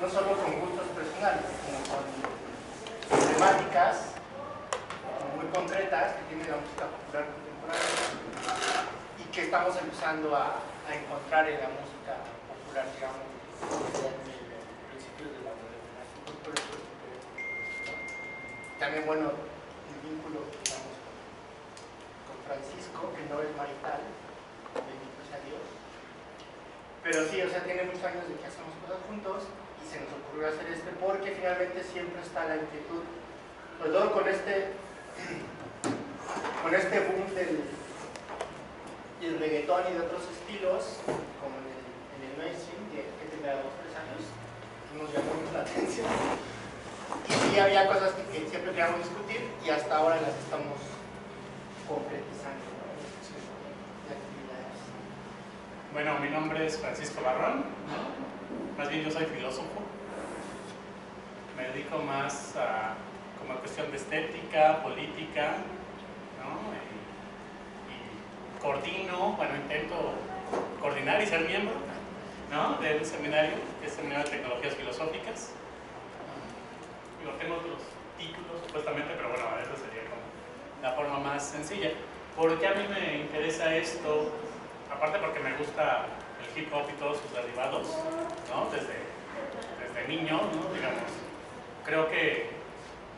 no solo con gustos personales, sino con temáticas muy concretas que tiene la música popular contemporánea y que estamos empezando a encontrar en la música popular, digamos, desde principios de la modernidad. También, bueno, el vínculo, digamos, con Francisco, que no es marital, bendito sea Dios, pero sí, o sea, tiene muchos años de que hacemos cosas juntos y se nos ocurrió hacer porque finalmente siempre está la inquietud, sobre todo con este boom del reggaetón y de otros estilos, como en el mainstream, que tendrá 2 o 3 años, nos llamó mucho la atención. Y sí había cosas que siempre queríamos discutir y hasta ahora las estamos concretizando, ¿no? De actividades. Bueno, mi nombre es Francisco Barrón, ¿no? Más bien yo soy filósofo. Me dedico más a como a cuestión de estética, política, ¿no? Y coordino, bueno, intento coordinar y ser miembro, ¿no? De un seminario, que es el Seminario de Tecnologías Filosóficas. Yo tengo otros títulos supuestamente, pero bueno, esa sería como la forma más sencilla. ¿Por qué a mí me interesa esto? Aparte porque me gusta el hip hop y todos sus derivados, ¿no? Desde niño, ¿no? Digamos, creo que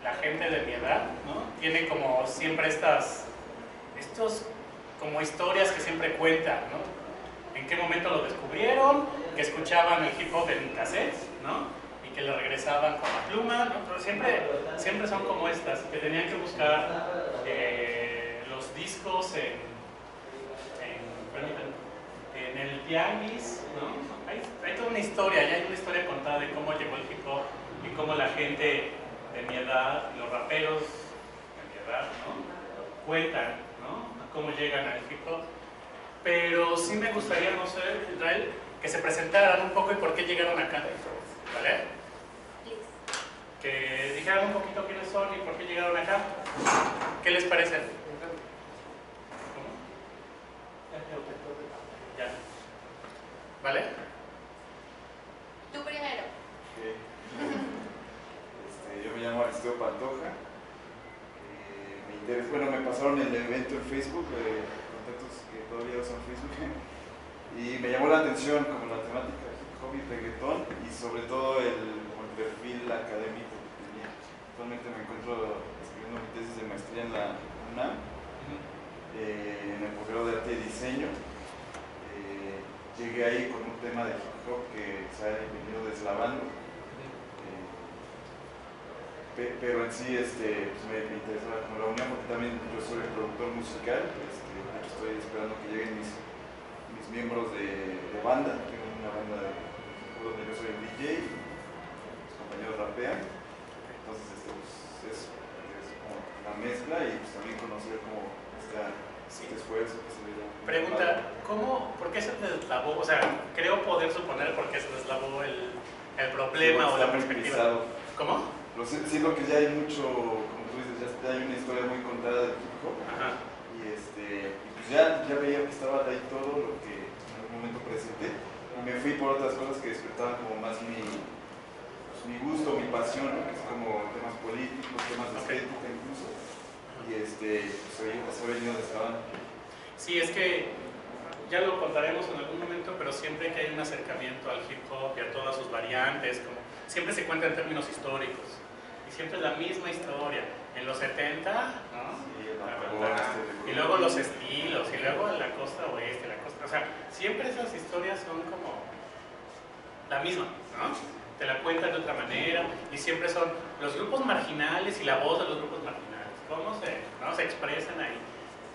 la gente de mi edad, ¿no? Tiene como siempre estos como historias que siempre cuentan, ¿no? En qué momento lo descubrieron, que escuchaban el hip hop en cassette, ¿no? Que le regresaban con la pluma, ¿no? Pero siempre son como estas, que tenían que buscar los discos en el tianguis, ¿no? Hay toda una historia, ya hay una historia contada de cómo llegó el hip hop y cómo la gente de mi edad, los raperos de mi edad, ¿no? Cuentan, ¿no? Cómo llegan al hip hop. Pero sí me gustaría, no sé, Israel, que se presentaran un poco y por qué llegaron acá, ¿vale? Que dijeran un poquito quiénes son y por qué llegaron acá. ¿Qué les parece? ¿Cómo? Ya. ¿Vale? Tú primero. Okay. Yo me llamo Aristeo Pantoja. Me pasaron el evento en Facebook, contactos que todavía usan Facebook, y me llamó la atención como la temática de hip hop y reggaetón y sobre todo el perfil académico que tenía. Actualmente me encuentro escribiendo mi tesis de maestría en la UNAM, en el posgrado de arte y diseño. Llegué ahí con un tema de hip hop que se ha venido deslavando, pero en sí me interesa como la unión porque también yo soy productor musical. Estoy esperando que lleguen mis miembros de banda. Tengo una banda donde yo soy el DJ y mis compañeros rapean. Entonces es como la mezcla y pues también conocer como este esfuerzo que se le da. Pregunta, ¿por qué se deslavó? O sea, creo poder suponer por qué se deslavó el problema o la perspectiva. ¿Cómo? Siento que ya hay mucho, como tú dices, ya hay una historia muy contada de hip hop. Ajá. Y pues ya veía que estaba ahí todo lo que en algún momento presenté. Y me fui por otras cosas que despertaban como más mi gusto, mi pasión, ¿no? Que es como temas políticos, temas de estética incluso. Y pues se ha venido deslavando. Sí, es que ya lo contaremos en algún momento, pero siempre que hay un acercamiento al hip hop y a todas sus variantes, como siempre se cuenta en términos históricos. Y siempre es la misma historia. En los 70, ¿no? Sí, y luego los estilos, y luego la costa oeste, o sea, siempre esas historias son como la misma, ¿no? Te la cuentan de otra manera, y siempre son los grupos marginales y la voz de los grupos marginales. ¿Cómo se expresan ahí?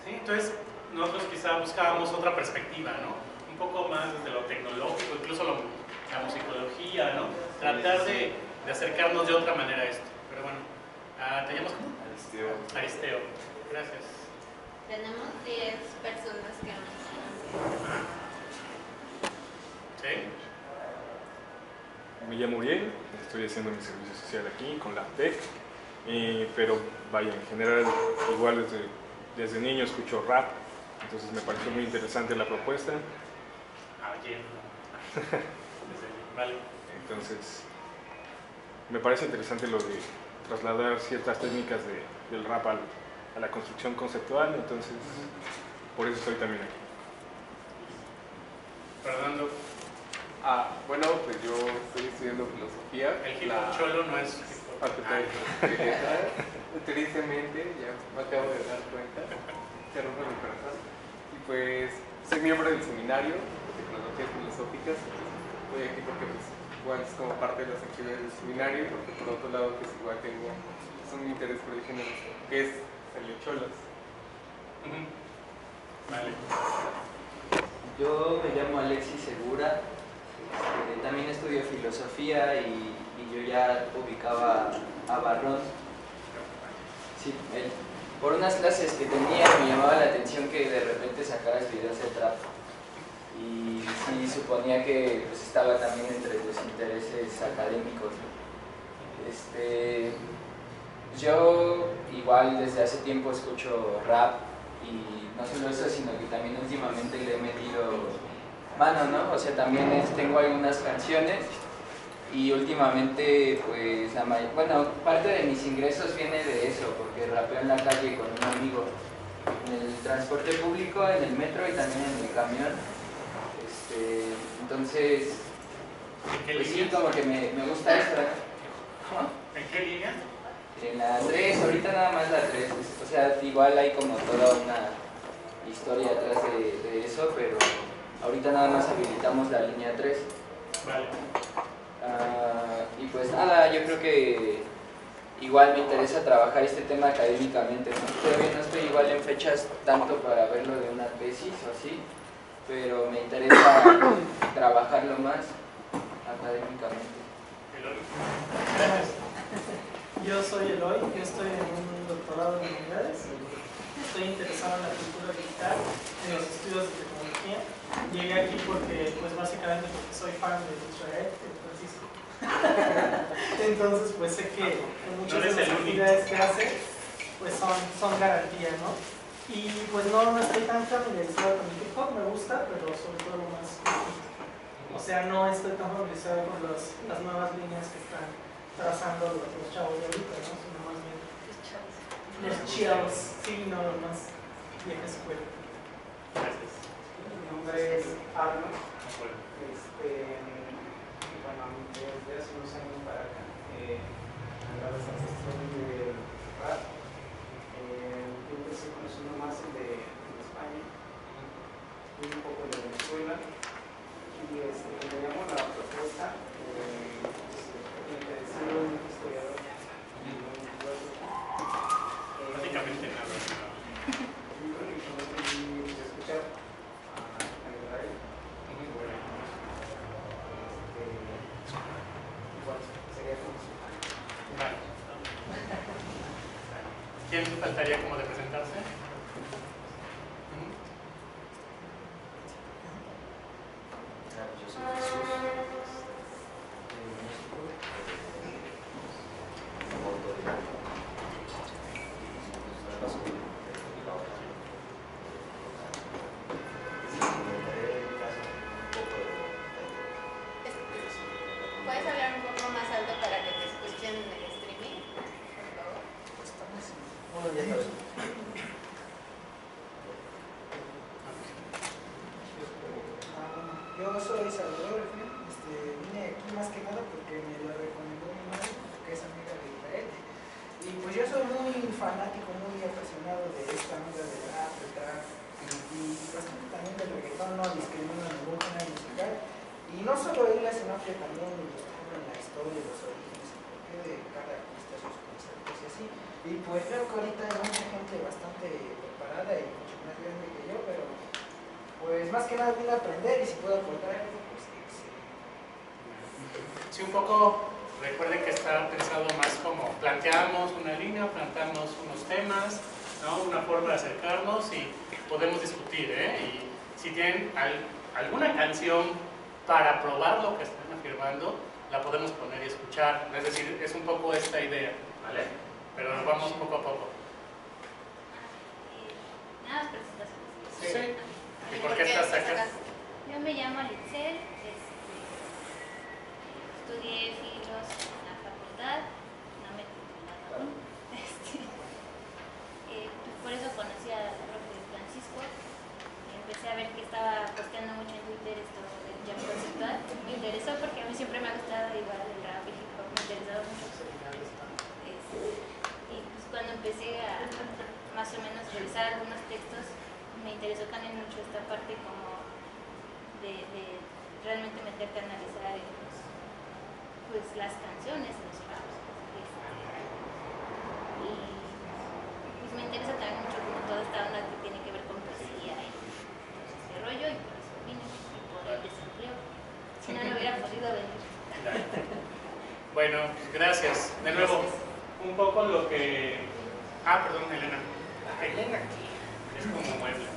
¿Sí? Entonces, nosotros quizá buscábamos otra perspectiva, ¿no? Un poco más desde lo tecnológico, incluso la musicología, ¿no? Tratar de acercarnos de otra manera a esto. Pero bueno, ¿te llamas cómo? Aristeo. Gracias. Tenemos 10 personas que nos conocen. ¿Sí? Me llamo Uriel, estoy haciendo mi servicio social aquí con la TEC, pero vaya, en general igual desde niño escucho rap, entonces me pareció muy interesante la propuesta. Vale. Entonces me parece interesante lo de trasladar ciertas técnicas del rap a la construcción conceptual, entonces por eso estoy también aquí. Fernando, Bueno, pues yo estoy estudiando filosofía. el hip hop cholo no es hip hop. Tristemente, ya me acabo de dar cuenta, se rompe mi corazón. Y pues soy miembro del seminario de filosofías filosóficas. Estoy aquí porque pues, igual es como parte de las actividades del seminario, porque por otro lado pues igual tengo un interés por el género, que es el de cholos. Vale. Yo me llamo Alexis Segura, también estudio filosofía y yo ya ubicaba a Barrón. Sí, por unas clases que tenía me llamaba la atención que de repente sacaras videos de trap y sí suponía que pues, estaba también entre tus intereses académicos. Yo igual desde hace tiempo escucho rap y no solo eso, sino que también últimamente le he metido mano, ¿no? O sea, también tengo algunas canciones y últimamente, pues, parte de mis ingresos viene de eso, porque rapeo en la calle con un amigo, en el transporte público, en el metro y también en el camión. Entonces, pues sí, como que me gusta esto. ¿En qué línea? En la 3, ahorita nada más la 3, o sea, igual hay como toda una historia atrás de eso, pero ahorita nada más habilitamos la línea 3. Vale. Y pues nada, yo creo que igual me interesa trabajar este tema académicamente, ¿no? Todavía no estoy igual en fechas tanto para verlo de una tesis o así, pero me interesa trabajarlo más académicamente. Gracias. Yo soy Eloy, yo estoy en un doctorado en humanidades, estoy interesado en la cultura digital, en los estudios de tecnología. Llegué aquí porque, pues básicamente porque soy fan de Israel, de Francisco. Entonces, pues sé que muchas de las actividades que hace, pues son garantía, ¿no? Y pues no estoy tan familiarizado con el hip hop, me gusta, pero sobre todo lo más. O sea, no estoy tan familiarizado con las nuevas líneas que están trazando los chavos de ahorita, ¿no? Sino más bien los chills, sí, no los más vieja escuela. Gracias. Mi nombre es Arnold. Bueno, desde hace unos años para acá, a través de del rap, yo empecé conociendo más el de España, un poco de Venezuela, y me llamó la propuesta. Me interesó un historiador. Básicamente nada. Y escuchar a Israel. Igual sería como su fan. Vale. ¿Quién faltaría como de presentarse? Yo soy Jesús, ¿Puedes hablar un poco más alto para que te escuchen en el streaming, por favor? Yo soy Salvador, vine aquí más que nada porque me lo recomendó mi madre, que es amiga de Israel. Y pues yo soy muy fanático, muy apasionado de esta onda del rap, del trap, y bastante también del reggaetón, no discrimino ningún género musical. Y no solo ella, sino que también descubren la historia, los orígenes, el porqué de cada artista, sus conceptos y así. Y pues creo que ahorita hay mucha gente bastante preparada y mucho más grande que yo, pero pues más que nada vine a aprender y si puedo aportar algo, pues sí. Sí, un poco recuerden que está pensado más como planteamos una línea, planteamos unos temas, ¿no? Una forma de acercarnos y podemos discutir, Y si tienen alguna canción para probar lo que están afirmando, la podemos poner y escuchar. Es decir, es un poco esta idea, ¿vale? Pero nos vamos poco a poco. Nada más presentaciones. Sí. ¿Y por qué estás acá? Yo me llamo Litzel, estudié filos en la Facultad facultad, no me titulaba aún. Pues por eso conocí al profe Francisco. Empecé a ver que estaba posteando mucho en Twitter esto del jam conceptual. Me interesó porque a mí siempre me ha gustado igual el rap y hip hop, me interesaba mucho. Y pues cuando empecé a más o menos revisar algunos textos, me interesó también mucho esta parte como de realmente meterte a analizar pues las canciones, los raps. Y pues me interesa también mucho como toda esta onda que tiene que ver con poesía y ese rollo, y por eso vine, y por el desempleo. Si no, no hubiera podido venir. Bueno, gracias. De nuevo, un poco lo que... Ah, perdón, Elena. Elena. Es como mueble.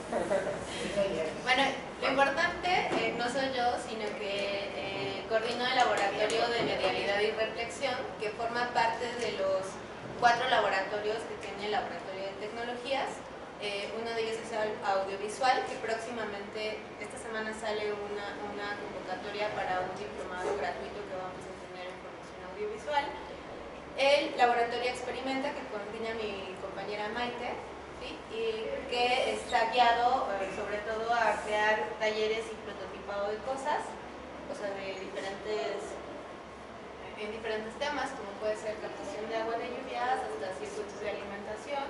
Bueno, lo importante no soy yo, sino que coordino el laboratorio de medialidad y reflexión, que forma parte de los 4 laboratorios que tiene el laboratorio de tecnologías. Uno de ellos es el audiovisual, que próximamente, esta semana sale una convocatoria para un diplomado gratuito que vamos a tener en formación audiovisual. El laboratorio Experimenta, que coordina mi compañera Maite, ¿sí? Y que está guiado sobre todo a crear talleres y prototipado de cosas, o sea, en diferentes temas, como puede ser captación de agua de lluvias, hasta circuitos de alimentación,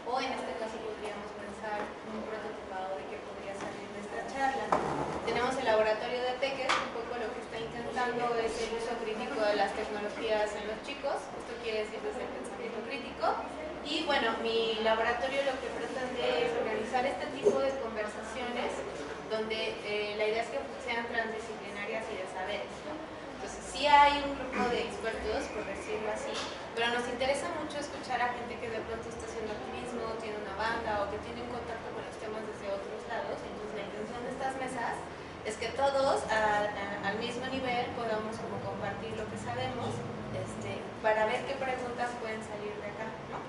o en este caso podríamos pensar un prototipado de qué podría salir de esta charla. Tenemos el laboratorio de Peques, un poco lo que está intentando es el uso crítico de las tecnologías en los chicos, esto quiere decir desde el pensamiento crítico. Y bueno, mi laboratorio lo que pretende es organizar este tipo de conversaciones donde la idea es que sean transdisciplinarias y de saberes, ¿no? Entonces sí hay un grupo de expertos, por decirlo así, pero nos interesa mucho escuchar a gente que de pronto está haciendo activismo, tiene una banda o que tiene un contacto con los temas desde otros lados. Entonces la intención de estas mesas es que todos al mismo nivel podamos como compartir lo que sabemos, para ver qué preguntas pueden salir de acá, ¿no?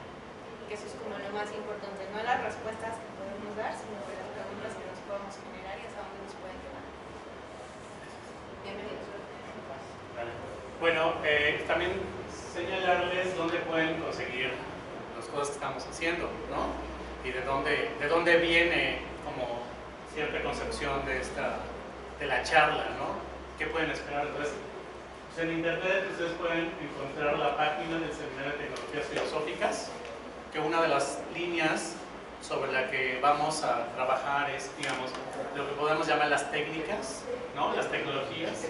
Que eso es como lo más importante, no las respuestas que podemos dar, sino que las preguntas que nos podemos generar y hasta dónde nos pueden llevar. Bienvenidos. Vale. Bueno, también señalarles dónde pueden conseguir las cosas que estamos haciendo, ¿no? Y de dónde viene como cierta concepción de la charla, ¿no? ¿Qué pueden esperar? Entonces, pues en internet ustedes pueden encontrar la página del Seminario de Tecnologías Filosóficas, que una de las líneas sobre la que vamos a trabajar es, digamos, lo que podemos llamar las técnicas, ¿no? Las tecnologías.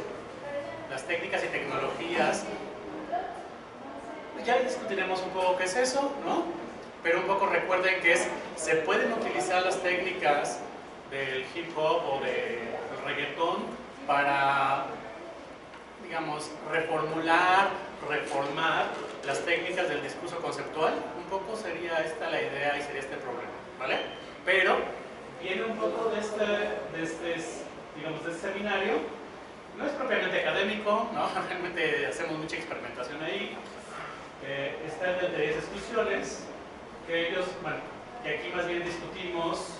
Las técnicas y tecnologías, ya discutiremos un poco qué es eso, ¿no? Pero un poco recuerden que se pueden utilizar las técnicas del hip hop o del reggaetón para, digamos, reformar las técnicas del discurso conceptual. Un poco sería esta la idea y sería este problema, ¿vale? Pero viene un poco de este seminario. No es propiamente académico, ¿no? Realmente hacemos mucha experimentación ahí. Está el de teorías exclusiones, que aquí más bien discutimos,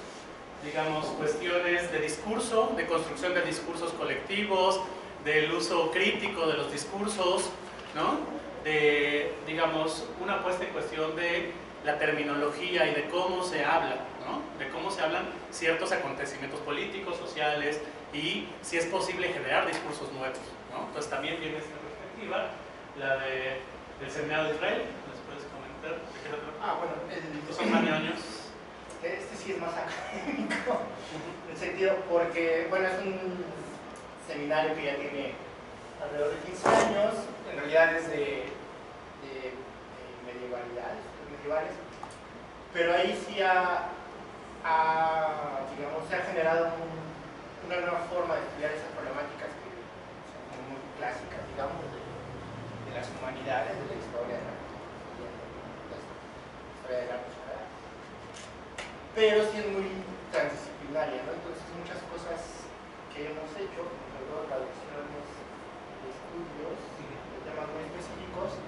digamos, cuestiones de discurso, de construcción de discursos colectivos, del uso crítico de los discursos, ¿no? De, digamos, una puesta en cuestión de la terminología y de cómo se habla, ¿no? De cómo se hablan ciertos acontecimientos políticos, sociales, y si es posible generar discursos nuevos, ¿no? Entonces también viene esta perspectiva, la del Seminario de Israel. ¿Les puedes comentar? Bueno, son más años. Este sí es más académico, en el sentido porque, bueno, es un seminario que ya tiene alrededor de 15 años, en realidad es de medievales, pero ahí sí digamos, se ha generado una nueva forma de estudiar esas problemáticas que son muy clásicas, digamos, de las humanidades, de la historia de la sociedad. Pero sí es muy transdisciplinaria, ¿no? Entonces muchas cosas que hemos hecho, sobre todo traducciones de estudios de temas muy específicos,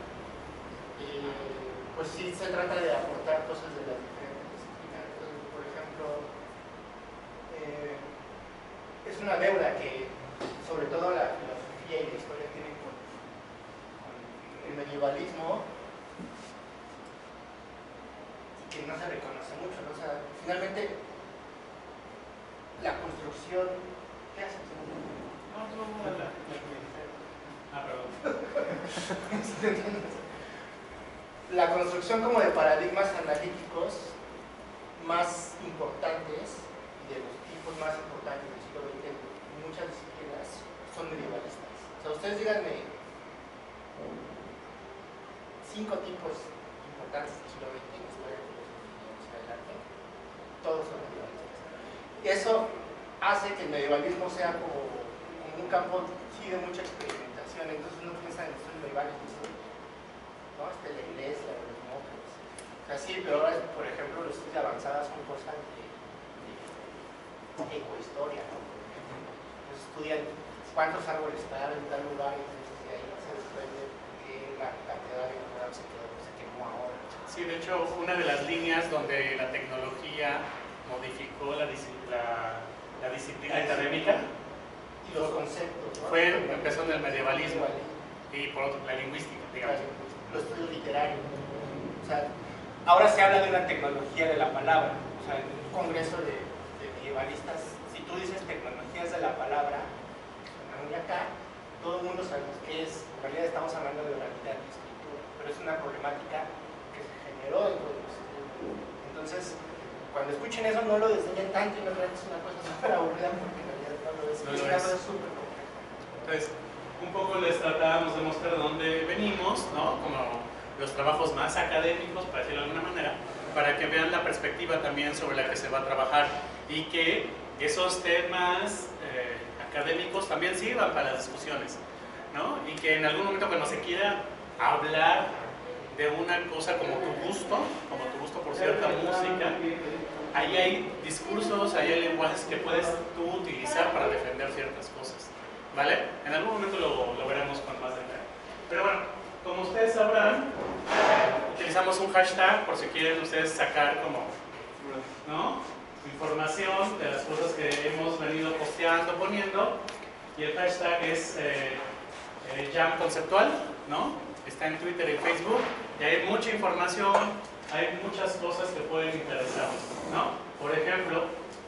pues sí se trata de aportar cosas de las diferentes disciplinas. Entonces, por ejemplo, es una deuda que sobre todo la filosofía y la historia tienen con el medievalismo y que no se reconoce mucho, ¿no? O sea, finalmente la construcción... ¿Qué haces? Perdón. La construcción como de paradigmas analíticos más importantes y de los tipos más importantes del siglo XX en muchas disciplinas son medievalistas. O sea, ustedes díganme 5 tipos importantes del siglo XX en historia, filosofía, adelante, todos son medievalistas. Y eso hace que el medievalismo sea como un campo sí de mucha experimentación, entonces uno piensa en estudios medievales, ¿no? La iglesia, los monjes. O sea, sí, pero ahora, por ejemplo, los estudios de avanzada son cosas de ecohistoria, ¿no? Pues estudian cuántos árboles están en tal lugar y entonces de ahí se desprende que la catedral en Notre Dame se quemó ahora. Sí, de hecho, una de las líneas donde la tecnología modificó la disciplina académica y los conceptos, ¿no? Empezó en el medievalismo y por otro, la lingüística, digamos. Los estudios literarios. O sea, ahora se habla de una tecnología de la palabra. O sea, en un congreso de medievalistas, si tú dices tecnologías de la palabra, y acá, todo el mundo sabemos qué es. En realidad estamos hablando de oralidad y escritura, pero es una problemática que se generó dentro de los estudios. Entonces, cuando escuchen eso, no lo desdeñen tanto y no crean que es una cosa súper aburrida, porque en realidad no lo es. Es una cosa súper compleja. Entonces, un poco les tratábamos de mostrar de dónde venimos, ¿no? Como los trabajos más académicos, para decirlo de alguna manera, para que vean la perspectiva también sobre la que se va a trabajar y que esos temas académicos también sirvan para las discusiones, ¿no? Y que en algún momento cuando se quiera hablar de una cosa como tu gusto por cierta música, ahí hay discursos, ahí hay lenguajes que puedes tú utilizar para defender ciertas cosas, ¿vale? En algún momento lo veremos con más detalle. Pero bueno, como ustedes sabrán, utilizamos un hashtag por si quieren ustedes sacar como, ¿no? Información de las cosas que hemos venido posteando, poniendo, y el hashtag es Jam Conceptual, ¿no? Está en Twitter y Facebook, y hay mucha información, hay muchas cosas que pueden interesarnos, ¿no? Por ejemplo,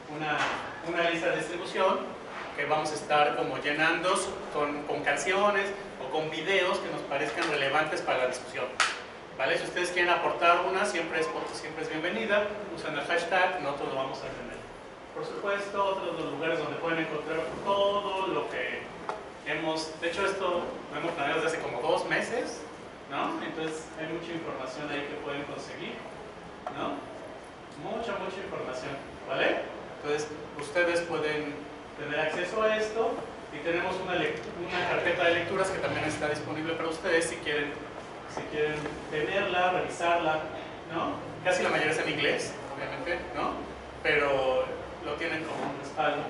una lista de distribución que vamos a estar como llenando con canciones o con videos que nos parezcan relevantes para la discusión, ¿vale? Si ustedes quieren aportar una, siempre es bienvenida, usan el hashtag, nosotros lo vamos a tener. Por supuesto, otros los lugares donde pueden encontrar todo lo que hemos, de hecho esto lo hemos planeado desde hace como 2 meses, ¿no? Entonces hay mucha información ahí que pueden conseguir, ¿no? Mucha información, ¿vale? Entonces ustedes pueden tener acceso a esto y tenemos una carpeta de lecturas que también está disponible para ustedes si quieren tenerla, revisarla, ¿no? Casi la mayoría es en inglés, obviamente, ¿no? Pero lo tienen como un respaldo,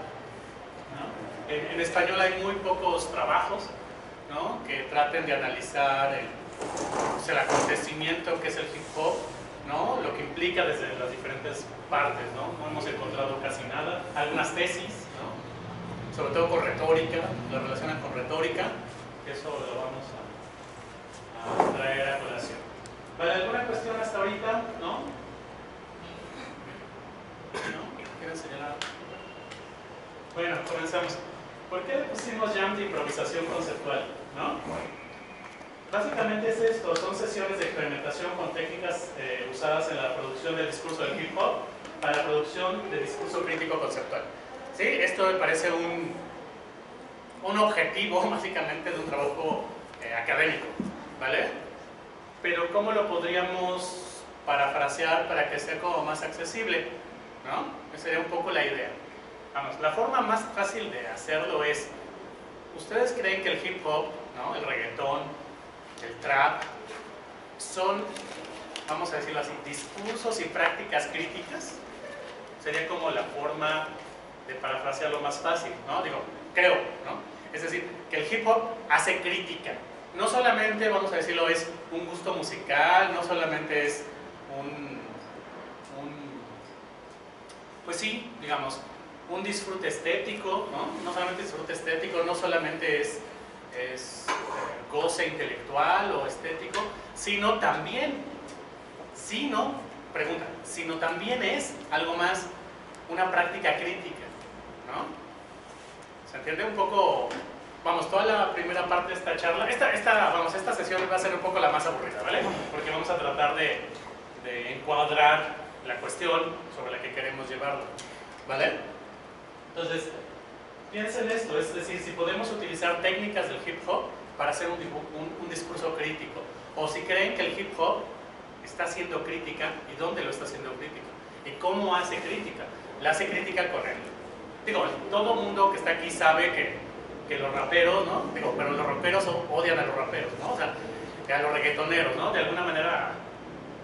¿no? En español hay muy pocos trabajos, ¿no? Que traten de analizar el acontecimiento que es el hip hop, ¿no? Lo que implica desde las diferentes partes, ¿no? No hemos encontrado casi nada. Algunas tesis, ¿no? Sobre todo con retórica, lo relacionan con retórica, eso lo vamos a traer a colación. ¿Vale? ¿Alguna cuestión hasta ahorita? ¿No? ¿No? ¿Quieren señalar? Bueno, comenzamos. ¿Por qué pusimos Jam de improvisación conceptual? ¿No? Básicamente es esto, son sesiones de experimentación con técnicas usadas en la producción del discurso del hip hop para la producción de discurso crítico conceptual. ¿Sí? Esto me parece un objetivo básicamente de un trabajo académico, ¿vale? Pero ¿cómo lo podríamos parafrasear para que sea como más accesible? ¿No? Esa sería un poco la idea. Vamos, la forma más fácil de hacerlo es, ¿ustedes creen que el hip hop, ¿no? El reggaetón, el trap, son, vamos a decirlo así, discursos y prácticas críticas? Sería como la forma de parafrasearlo más fácil, ¿no? Digo, creo, ¿no? Es decir, que el hip hop hace crítica. No solamente, vamos a decirlo, es un gusto musical, no solamente es pues sí, digamos, un disfrute estético, ¿no? No solamente disfrute estético, no solamente es es goce intelectual o estético, sino también es algo más, una práctica crítica, ¿no? ¿Se entiende un poco? Vamos, toda la primera parte de esta charla, esta sesión va a ser un poco la más aburrida, ¿vale? Porque vamos a tratar de encuadrar la cuestión sobre la que queremos llevarlo, ¿vale? Entonces, piensen esto, es decir, si podemos utilizar técnicas del hip hop para hacer un discurso crítico, o si creen que el hip hop está haciendo crítica, y dónde lo está haciendo crítica, y cómo hace crítica. La hace crítica con él. Digo, todo mundo que está aquí sabe que los raperos, ¿no? Digo, pero los rockeros odian a los raperos, ¿no? O sea, que a los reggaetoneros, ¿no? De alguna manera,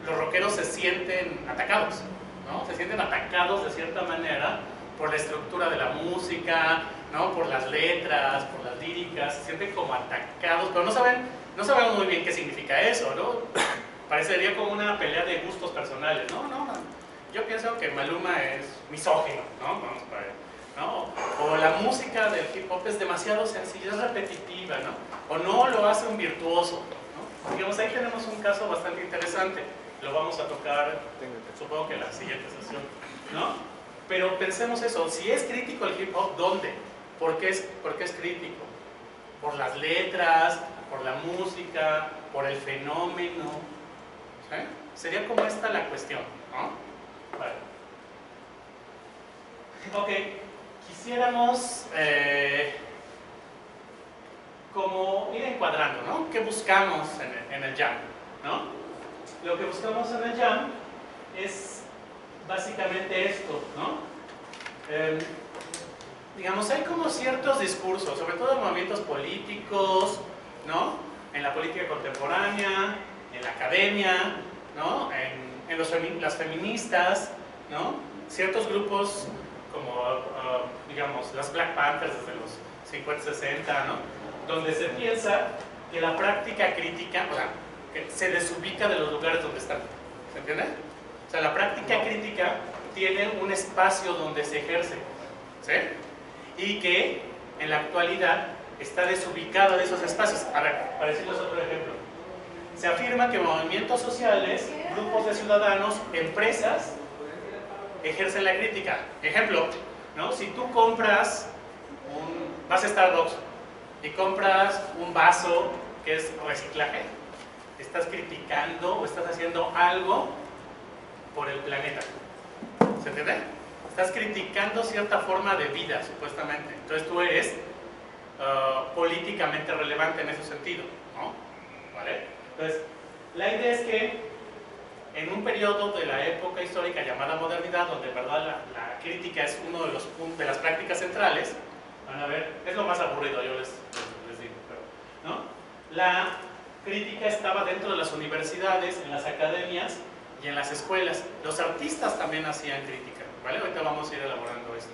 los rockeros se sienten atacados, ¿no? Se sienten atacados de cierta manera por la estructura de la música, ¿no? Por las letras, por las líricas, se sienten como atacados, pero no sabemos muy bien qué significa eso, ¿no? Parecería como una pelea de gustos personales, ¿no? Yo pienso que Maluma es misógino, ¿no? Vamos para allá, ¿no? O la música del hip hop es demasiado sencilla, es repetitiva, ¿no? O no lo hace un virtuoso, ¿no? Digamos, ahí tenemos un caso bastante interesante, lo vamos a tocar, supongo que en la siguiente sesión, ¿no? Pero pensemos eso, si es crítico el hip hop, ¿dónde? ¿Por qué es crítico? ¿Por las letras? ¿Por la música? ¿Por el fenómeno? ¿Sí? Sería como esta la cuestión, ¿no? Vale. Ok, quisiéramos como ir encuadrando, ¿no? ¿Qué buscamos en el jam? ¿No? Lo que buscamos en el jam es básicamente esto, ¿no? Digamos, hay como ciertos discursos, sobre todo en movimientos políticos, ¿no? En la política contemporánea, en la academia, ¿no? En las feministas, ¿no? Ciertos grupos como, digamos, las Black Panthers desde los 50, 60, ¿no? Donde se piensa que la práctica crítica, o sea, que se desubica de los lugares donde están. ¿Se entiende? O sea, la práctica crítica tiene un espacio donde se ejerce, ¿sí? Y que en la actualidad está desubicada de esos espacios. A ver, para decirles otro ejemplo. Se afirma que movimientos sociales, grupos de ciudadanos, empresas, ejercen la crítica. Ejemplo, ¿no? Si tú vas a Starbucks y compras un vaso que es reciclaje, estás criticando o estás haciendo algo por el planeta. ¿Se entiende? Estás criticando cierta forma de vida, supuestamente. Entonces tú eres políticamente relevante en ese sentido, ¿no? ¿Vale? Entonces, la idea es que en un periodo de la época histórica llamada modernidad, donde en verdad la crítica es uno de los puntos, de las prácticas centrales, van a ver, es lo más aburrido, yo les digo, pero, ¿no? La crítica estaba dentro de las universidades, en las academias y en las escuelas. Los artistas también hacían crítica, ¿vale? Ahorita vamos a ir elaborando esto.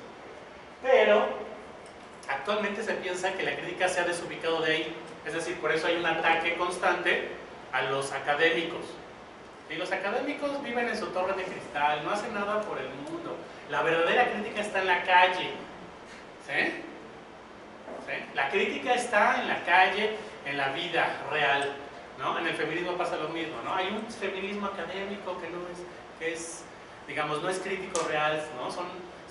Pero actualmente se piensa que la crítica se ha desubicado de ahí, es decir, por eso hay un ataque constante a los académicos. Y los académicos viven en su torre de cristal, no hacen nada por el mundo. La verdadera crítica está en la calle, ¿sí? ¿Sí? La crítica está en la calle, en la vida real, ¿no? En el feminismo pasa lo mismo, ¿no? Hay un feminismo académico que digamos, no es crítico real, ¿no?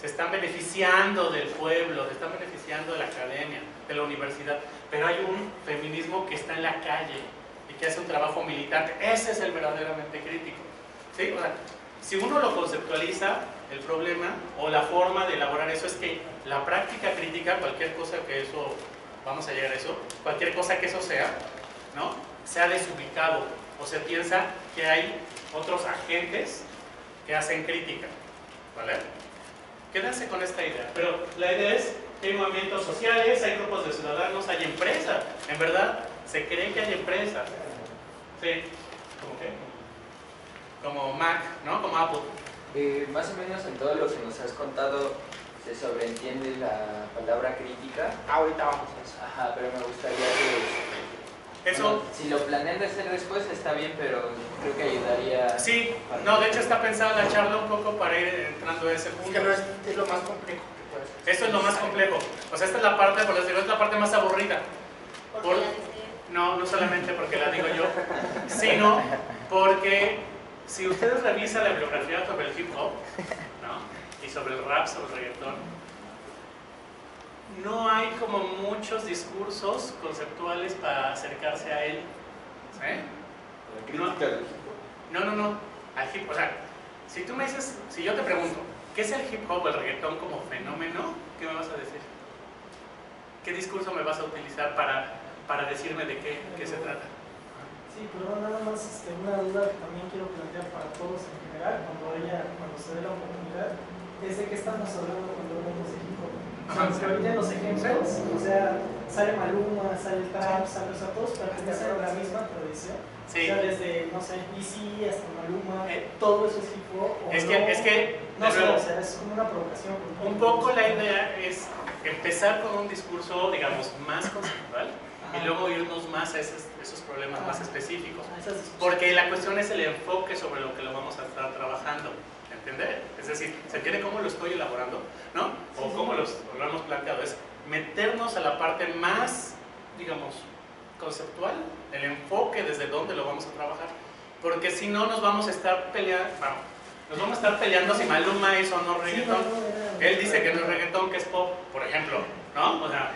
Se están beneficiando del pueblo, se están beneficiando de la academia, de la universidad, pero hay un feminismo que está en la calle y que hace un trabajo militante. Ese es el verdaderamente crítico, ¿sí? O sea, si uno lo conceptualiza, el problema o la forma de elaborar eso es que la práctica crítica, cualquier cosa que eso, vamos a llegar a eso, cualquier cosa que eso sea, ¿no? Se ha desubicado o se piensa que hay otros agentes que hacen crítica, ¿vale? Quédense con esta idea, pero la idea es que hay movimientos sociales, hay grupos de ciudadanos, hay empresas, en verdad se cree que hay empresas, ¿sí? ¿Cómo qué? Como Mac, ¿no? Como Apple. Más o menos en todo lo que nos has contado se sobreentiende la palabra crítica. Ahorita vamos a eso. Ajá, pero me gustaría que... Eso... Bueno, si lo planean de hacer después está bien, pero creo que ayudaría... Sí, no, de hecho está pensada la charla un poco para ir entrando a ese punto. Es que no es lo más complejo que puede ser. Esto es lo más complejo. O sea, esta es la parte, por decirlo, es la parte más aburrida. Porque Por- la dice... no solamente porque la digo yo, sino porque si ustedes revisan la bibliografía sobre el hip hop, ¿no? Y sobre el rap, sobre el reggaetón, no hay como muchos discursos conceptuales para acercarse a él. ¿Sí? La crítica del hip hop. No, al hip hop. O sea, si tú me dices, si yo te pregunto, ¿qué es el hip hop o el reggaetón como fenómeno? ¿Qué me vas a decir? ¿Qué discurso me vas a utilizar para decirme de qué se trata? Sí, pero nada más una duda que también quiero plantear para todos en general, cuando se dé la oportunidad, es de qué estamos hablando cuando hablamos de hip hop. Porque ahorita los ejemplos, o sea, sale Maluma, sale el trap, sale, o sea, todos pertenecen a la misma tradición. Sí. O sea, desde, no sé, DC hasta Maluma, todo eso es hip hop. Es que no sé, o sea, es como una provocación. Un poco la idea es empezar con un discurso, digamos, más conceptual y luego irnos más a esos problemas más específicos. Porque la cuestión es el enfoque sobre lo que lo vamos a estar trabajando. ¿Entender? Es decir, ¿se entiende cómo lo estoy elaborando? ¿No? O cómo lo hemos planteado. Es meternos a la parte más, digamos, conceptual, el enfoque desde dónde lo vamos a trabajar. Porque si no nos vamos a estar peleando, nos vamos a estar peleando si Maluma es o no reggaetón. Él dice que no es reggaetón, que es pop, por ejemplo, ¿no? O sea,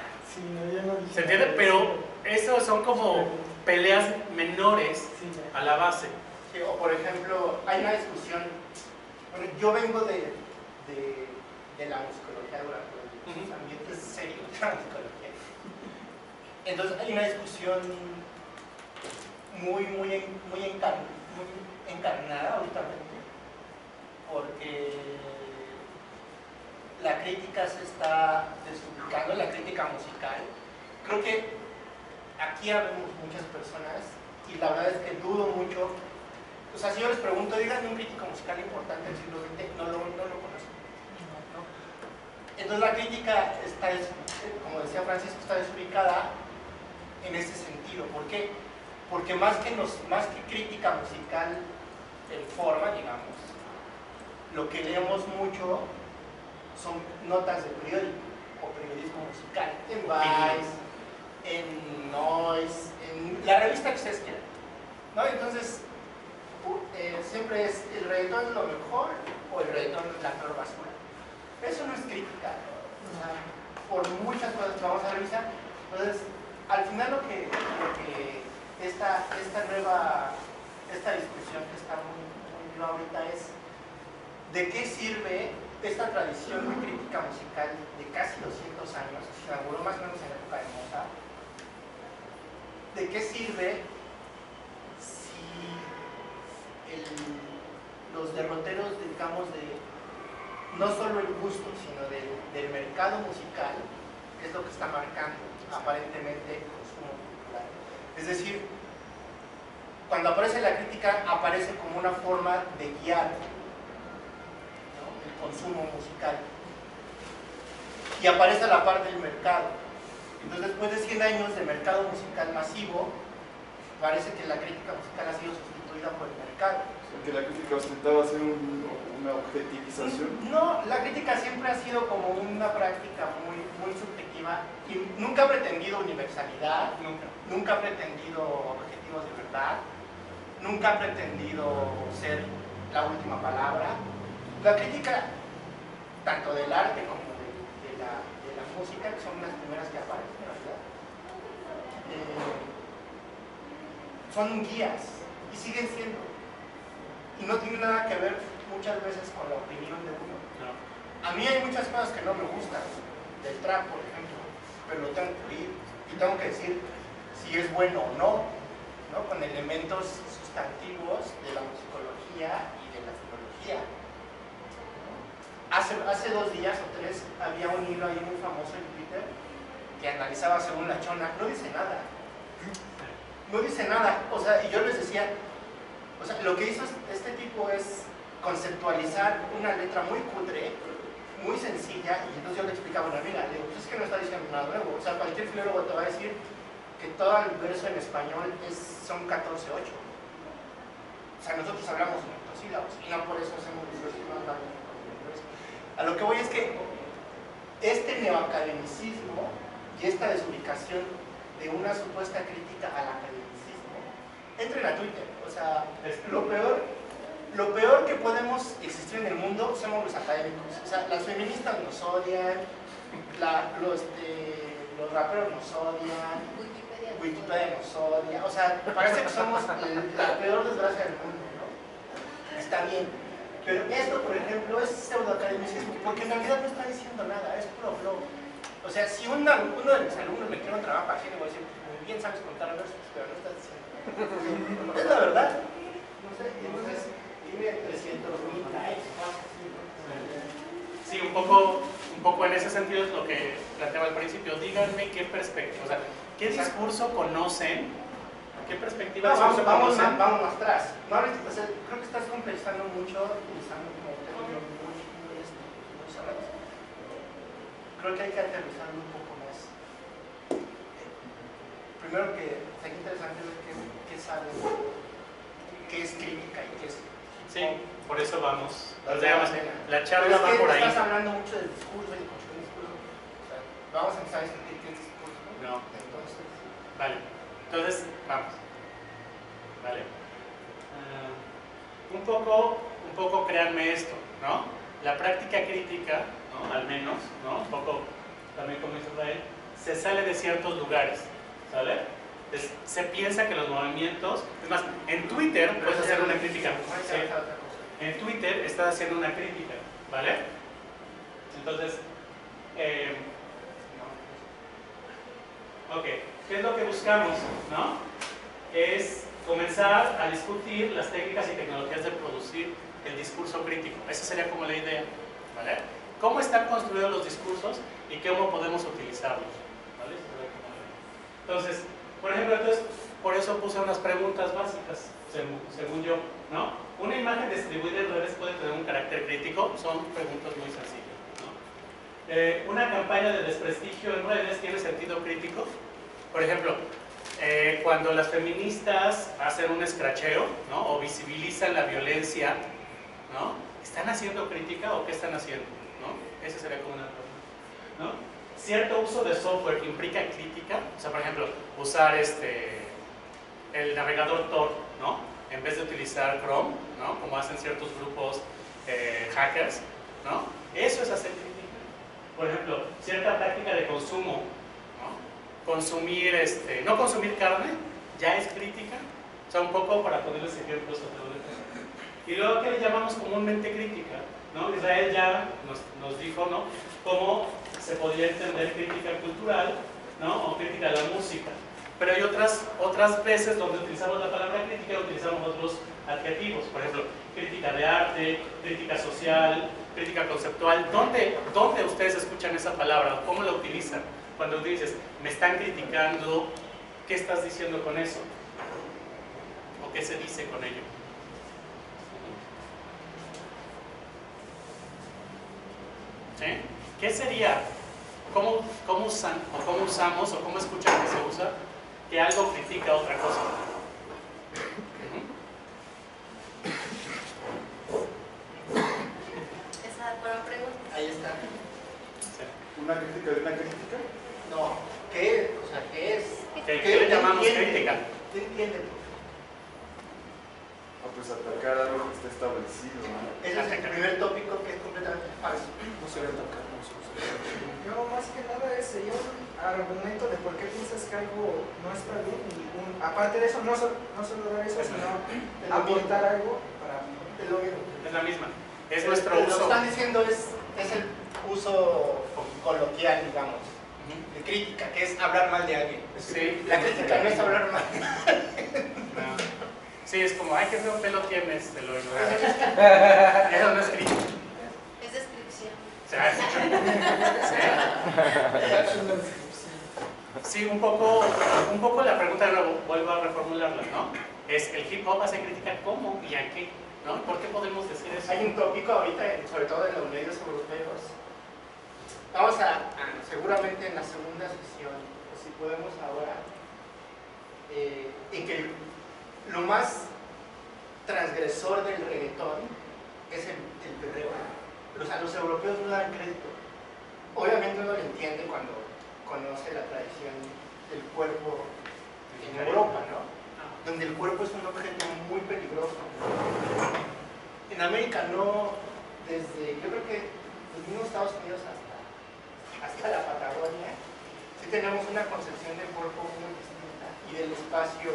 ¿se entiende? Pero eso son como peleas menores a la base. Sí, o por ejemplo, hay una discusión. Bueno, yo vengo de la musicología durante los ambientes serios de la musicología. Entonces hay una discusión muy encarnada últimamente, porque la crítica se está desubicando, la crítica musical. Creo que aquí habemos muchas personas y la verdad es que dudo mucho. O sea, si yo les pregunto, díganme un crítico musical importante del siglo XX, no lo conozco. ¿No? Entonces la crítica está, como decía Francisco, está desubicada en ese sentido. ¿Por qué? Porque más que crítica musical en forma, digamos, lo que leemos mucho son notas de periódico o periodismo musical, en Vice, en Noise, en la revista que ustedes quieran, ¿no? Entonces, siempre es el reggaetón es lo mejor o el reggaetón es la peor basura. Eso no es crítica, ¿no? O sea, por muchas cosas que vamos a revisar. Entonces, al final lo que esta discusión que está muy viva ahorita es ¿de qué sirve esta tradición de crítica musical de casi 200 años, que se inauguró más o menos en la época de Mozart? ¿De qué sirve si los derroteros, digamos, de no solo el gusto, sino del mercado musical, que es lo que está marcando aparentemente el consumo popular? Es decir, cuando aparece la crítica, aparece como una forma de guiar, ¿no?, el consumo musical. Y aparece la parte del mercado. Entonces, después de 100 años de mercado musical masivo, parece que la crítica musical ha sido sustituida por el mercado. Que la crítica ostentaba ser una objetivización. No, la crítica siempre ha sido como una práctica muy subjetiva y nunca ha pretendido universalidad, nunca ha pretendido objetivos de verdad, nunca ha pretendido ser la última palabra. La crítica, tanto del arte como de la música, que son las primeras que aparecen, ¿verdad? Son guías y siguen siendo. Y no tiene nada que ver muchas veces con la opinión de uno. No. A mí hay muchas cosas que no me gustan, del trap, por ejemplo, pero lo tengo que oír y tengo que decir si es bueno o no, ¿no? Con elementos sustantivos de la musicología y de la filología. Hace 2 días o 3 había un hilo ahí muy famoso en Twitter que analizaba según la chona. No dice nada. No dice nada. O sea, y yo les decía, o sea, lo que hizo este tipo es conceptualizar una letra muy cutre, muy sencilla, y entonces yo le explicaba a una amiga, le digo, pues es que no está diciendo nada nuevo. O sea, cualquier filólogo te va a decir que todo el verso en español son 14-8. O sea, nosotros hablamos en octosílabos y no por eso hacemos versos más largos. A lo que voy es que este neoacademicismo y esta desubicación de una supuesta crítica al academicismo, entren a Twitter. O sea, lo peor que podemos existir en el mundo somos los académicos. O sea, las feministas nos odian, los raperos nos odian, Wikipedia nos odia. O sea, parece que somos la peor desgracia del mundo, ¿no? Está bien. Pero esto, por ejemplo, es pseudoacademicismo, porque en realidad no está diciendo nada, es puro flow. O sea, si uno de mis alumnos me quiere un trabajo así, le voy a decir, muy bien sabes contar versos, pero no estás diciendo nada. Es la verdad. No sé, entonces tiene 300,000 likes, cosas así, ¿no? Sí, un poco en ese sentido es lo que planteaba al principio. Díganme qué perspectiva, o sea, qué discurso conocen, qué perspectiva de discurso conocen. Vamos más atrás. No, creo que estás complejizando mucho, utilizando como términos muy cerrados. Creo que hay que aterrizarlo un poco más. Primero que sería interesante ver qué saben, qué es crítica y qué es... Sí, por eso vamos. La Pero charla va por ahí. Estás hablando mucho del discurso y de construir discurso. O sea, vamos a empezar a discutir qué es discurso. No. Entonces... Vale. Entonces, vamos. ¿Vale? Un poco créanme esto, ¿no? La práctica crítica, ¿no? Al menos, ¿no? Un poco también como dice Israel, se sale de ciertos lugares, ¿sale? Se piensa que los movimientos, es más, en Twitter puedes hacer una crítica. ¿Sí? En Twitter estás haciendo una crítica, ¿vale? Entonces, ok, ¿qué es lo que buscamos, no? Es comenzar a discutir las técnicas y tecnologías de producir el discurso crítico. Esa sería como la idea, ¿vale? ¿Cómo están construidos los discursos y cómo podemos utilizarlos? ¿Vale? Entonces, por ejemplo, por eso puse unas preguntas básicas, según yo, ¿no? ¿Una imagen distribuida en redes puede tener un carácter crítico? Son preguntas muy sencillas, ¿no? ¿Una campaña de desprestigio en redes tiene sentido crítico? Por ejemplo, cuando las feministas hacen un escracheo, ¿no? O visibilizan la violencia, ¿no? ¿Están haciendo crítica o qué están haciendo? ¿No? Esa sería como una pregunta, ¿no? ¿Cierto uso de software implica crítica? O sea, por ejemplo, usar el navegador Tor, ¿no? En vez de utilizar Chrome, ¿no? Como hacen ciertos grupos hackers, ¿no? Eso es hacer crítica. Por ejemplo, cierta práctica de consumo, consumir, no consumir carne, ya es crítica. O sea, un poco para ponerles ejemplos a todos. Y luego, ¿qué le llamamos comúnmente crítica? ¿No? Israel ya nos dijo, ¿no? Cómo se podría entender crítica cultural, ¿no? O crítica de la música. Pero hay otras veces donde utilizamos la palabra crítica y utilizamos otros adjetivos. Por ejemplo, crítica de arte, crítica social, crítica conceptual. ¿Dónde ustedes escuchan esa palabra? ¿Cómo la utilizan? Cuando dices, me están criticando, ¿qué estás diciendo con eso? ¿O qué se dice con ello? ¿Sí? ¿Qué sería? ¿Cómo usan o cómo usamos o cómo escuchan que se usa que algo critica a otra cosa? Esa buena pregunta. Ahí está. Sí. ¿Una crítica de una crítica? No, ¿qué? O sea, ¿qué es? ¿Qué le llamamos crítica? ¿Qué entiende? Pues atacar algo que está establecido, ¿no? Ese es el primer tópico que es completamente falso. No se ve atacar, no se ve. Yo más que nada sería un argumento de por qué piensas que algo no está bien y aparte de eso, no solo dar eso, sino aportar algo para mejorar. Es lo mismo. Es la misma. Es nuestro Lo que uso. están diciendo es el uso coloquial, digamos, de crítica, que es hablar mal de alguien. Sí. La crítica no es hablar mal. No. Sí, es como, ay, qué feo pelo tienes, te lo ignoras. Eso no es crítica. Es descripción. Sí, un poco la pregunta, luego vuelvo a reformularla, ¿no? Es, ¿el hip hop hace crítica cómo y a qué? ¿No? ¿Por qué podemos decir eso? Hay un tópico ahorita, sobre todo en los medios europeos. Vamos seguramente en la segunda sesión, o si podemos ahora, en que lo más transgresor del reggaetón es el perreo. O sea, los europeos no dan crédito. Obviamente uno lo entiende cuando conoce la tradición del cuerpo en Europa, ¿no? Donde el cuerpo es un objeto muy peligroso. En América no, desde, yo creo que los mismos Estados Unidos hasta la Patagonia, sí tenemos una concepción del cuerpo muy distinta y del espacio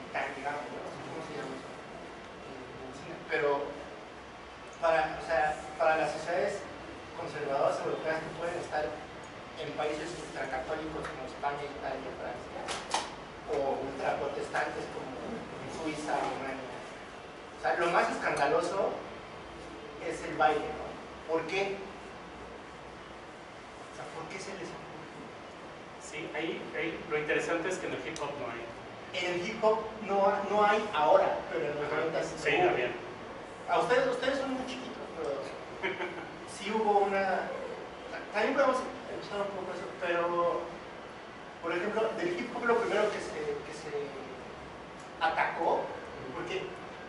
vital, digamos, ¿no? ¿Cómo se llama eso? Pero para las sociedades conservadoras europeas que pueden estar en países ultracatólicos como España, Italia, Francia, o ultraprotestantes como Suiza, Alemania. O sea, lo más escandaloso es el baile, ¿no? ¿Por qué? O sea, ¿por qué se les ocurre? Sí, lo interesante es que en el hip hop no hay. En el hip hop no hay ahora, pero en los 90 sí, también. A ustedes son muy chiquitos, pero sí hubo una... También podemos empezar un poco eso, pero por ejemplo, del hip hop lo primero que se atacó, porque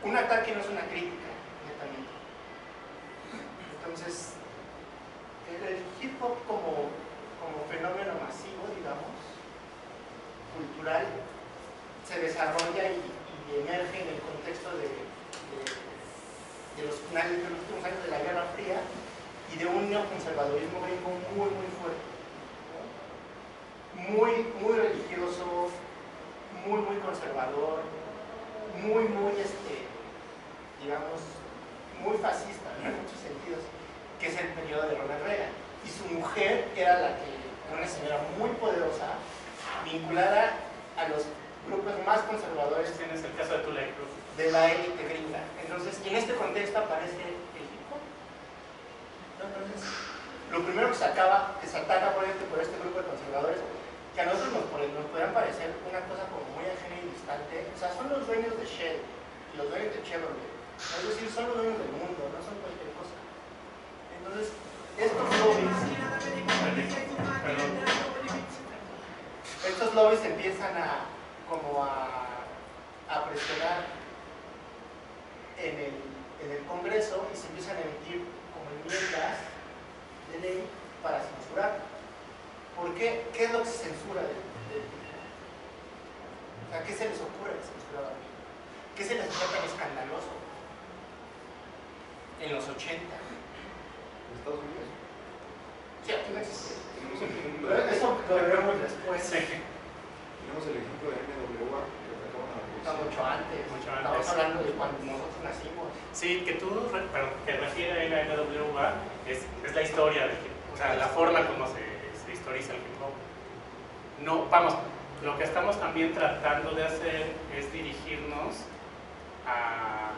un ataque no es una crítica, netamente. Entonces, el hip hop como fenómeno masivo, digamos, cultural, se desarrolla y emerge en el contexto de los finales de los últimos años de la Guerra Fría y de un neoconservadurismo gringo muy, muy fuerte, ¿no? Muy religioso, muy conservador, muy digamos, muy fascista, ¿no? En muchos sentidos, que es el periodo de Ronald Reagan. Y su mujer era una señora muy poderosa, vinculada a los grupos más conservadores. Tienes el caso de Tulane Cruz. De la élite gringa. Entonces, en este contexto aparece el hip hop. Entonces, lo primero que se ataca por este grupo de conservadores, que a nosotros nos podrán parecer una cosa como muy ajena y distante, o sea, son los dueños de Shell y los dueños de Chevrolet. Es decir, son los dueños del mundo, no son cualquier cosa. Entonces, estos lobbies empiezan a presionar en el Congreso y se empiezan a emitir como enmiendas de ley para censurar. ¿Por qué? ¿Qué es lo que se censura del o sea, ¿qué se les ocurre de censurar a mí? ¿Qué se les hace tan escandaloso? En los 80. ¿En Estados Unidos? Sí, aquí no existe. Tenemos el ejemplo Eso lo veremos después. Sí. Tenemos el ejemplo de NWA, que atacaban a la Está policía. mucho antes. Mucho antes. Estamos hablando de cuando nosotros nacimos. Sí, que tú te refieres a la NWA es la historia del hip hop, o sea, la forma como se historiza el hip hop. No, vamos, lo que estamos también tratando de hacer es dirigirnos a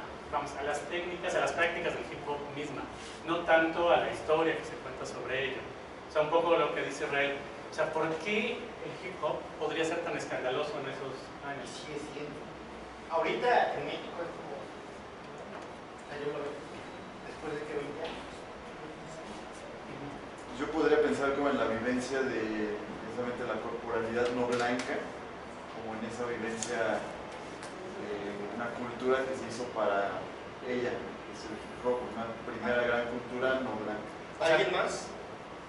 las técnicas, a las prácticas del hip hop misma, no tanto a la historia que se cuenta sobre ello. O sea, un poco lo que dice Red, o sea, ¿por qué el hip hop podría ser tan escandaloso en esos años? Sigue siendo. Ahorita en México es como, o sea, yo lo veo después de que 20 años. Yo podría pensar como en la vivencia de precisamente la corporalidad no blanca, como en esa vivencia de una cultura que se hizo para ella, que es el hip hop, una primera gran cultura no blanca. ¿Alguien más?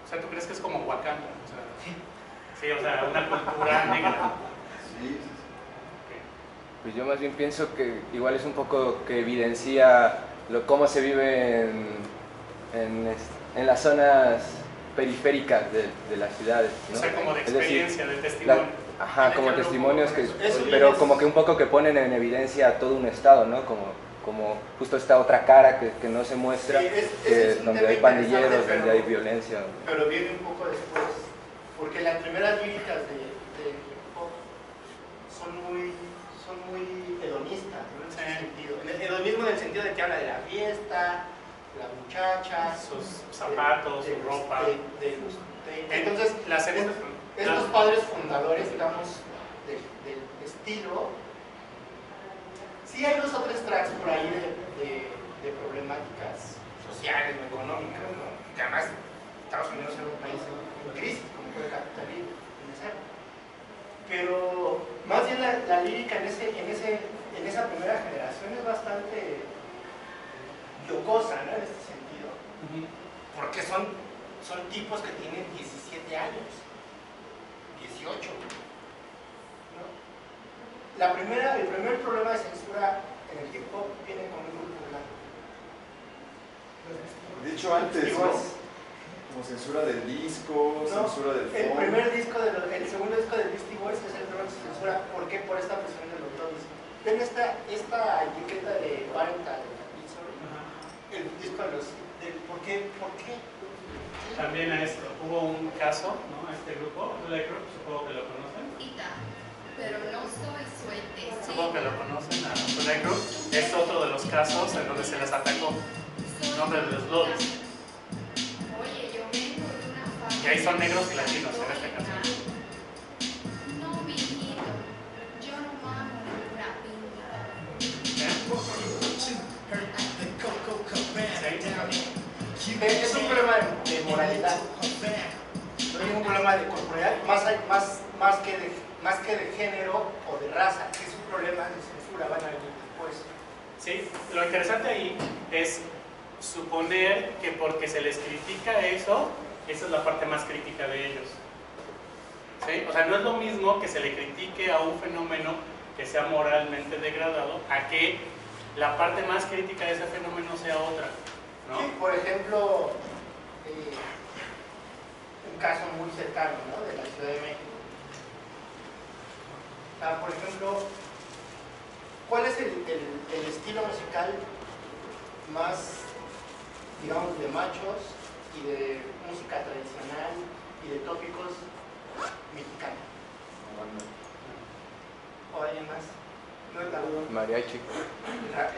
O sea, ¿tú crees que es como Wakanda? O sea, sí, o sea, una cultura negra. Sí. Pues yo más bien pienso que igual es un poco que evidencia cómo se vive en las zonas periféricas de las ciudades, ¿no? O sea, como de experiencia, de testimonio. Como testimonios, pero como que un poco que ponen en evidencia todo un estado, ¿no? Como justo esta otra cara que no se muestra, Sí, donde hay pandilleros, donde hay violencia. Pero viene un poco después, porque las primeras líricas de hip hop son muy hedonistas, ¿no? En ese sentido. El hedonismo en el sentido de que habla de la fiesta, las muchachas, sus zapatos, su ropa. Entonces, estos padres fundadores, digamos, del estilo, sí hay 2 o 3 tracks por ahí de problemáticas sociales o económicas, ¿no? Que además Estados Unidos era un país en crisis, como fue el capitalismo en esa época. Pero más bien la lírica en esa primera generación es bastante jocosa, ¿no? En este sentido. Porque son tipos que tienen 17 años, 18. ¿No? El primer problema de censura en el hip hop viene con un grupo blanco. De hecho, antes, ¿no? Como censura del disco, No, censura del el fondo. el segundo disco de Beastie Boys es el primero que se censura. ¿Por qué? Por esta presión de los Tories. Ven esta etiqueta de parental, el disco de los... ¿Por qué? También a esto, hubo un caso, ¿no? A este grupo, Black Group, supongo que lo conocen. Pero no soy suerte. Supongo que lo conocen, a Black Group. Es otro de los casos en donde se les atacó el nombre de los lobbies. Oye, yo vengo de una familia. Y ahí son negros y latinos en este caso. No, mijito, yo no mamo una pinta. Sí, es un problema de moralidad. No hay ningún problema de corporalidad, más que de género o de raza, que es un problema de censura, van a venir después. Sí, lo interesante ahí es suponer que porque se les critica eso, esa es la parte más crítica de ellos. ¿Sí? O sea, no es lo mismo que se le critique a un fenómeno que sea moralmente degradado a que la parte más crítica de ese fenómeno sea otra, ¿no? Sí, por ejemplo, un caso muy cercano, ¿no? De la Ciudad de México. Por ejemplo, ¿cuál es el estilo musical más, digamos, de machos y de música tradicional y de tópicos mexicano? ¿O alguien más? No es la Mariachi.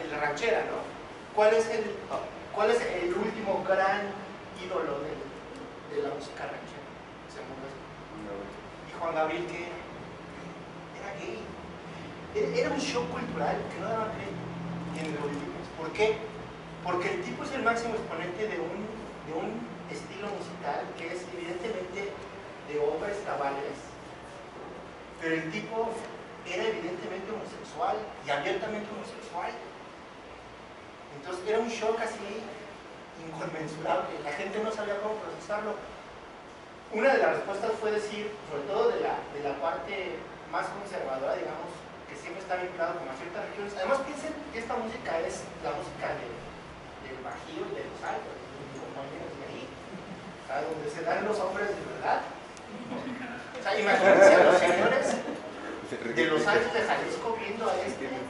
el ranchera, ¿no? ¿Cuál es el último gran ídolo de la música ranchera? Se murió. Y Juan Gabriel, que era gay. Era un show cultural que no daba crédito en los libros. ¿Por qué? Porque el tipo es el máximo exponente de un estilo musical que es evidentemente de obras cabales, pero el tipo era evidentemente homosexual y abiertamente homosexual. Entonces era un shock así inconmensurable, la gente no sabía cómo procesarlo. Una de las respuestas fue decir, sobre todo de la parte más conservadora, digamos, que siempre está vinculado con ciertas regiones. Además piensen que esta música es la música del Bajío y de los Altos, de mis compañeros de ahí, o sea, donde se dan los hombres de verdad. O sea, imagínense a los señores de los Altos de Jalisco viendo a este, ¿no?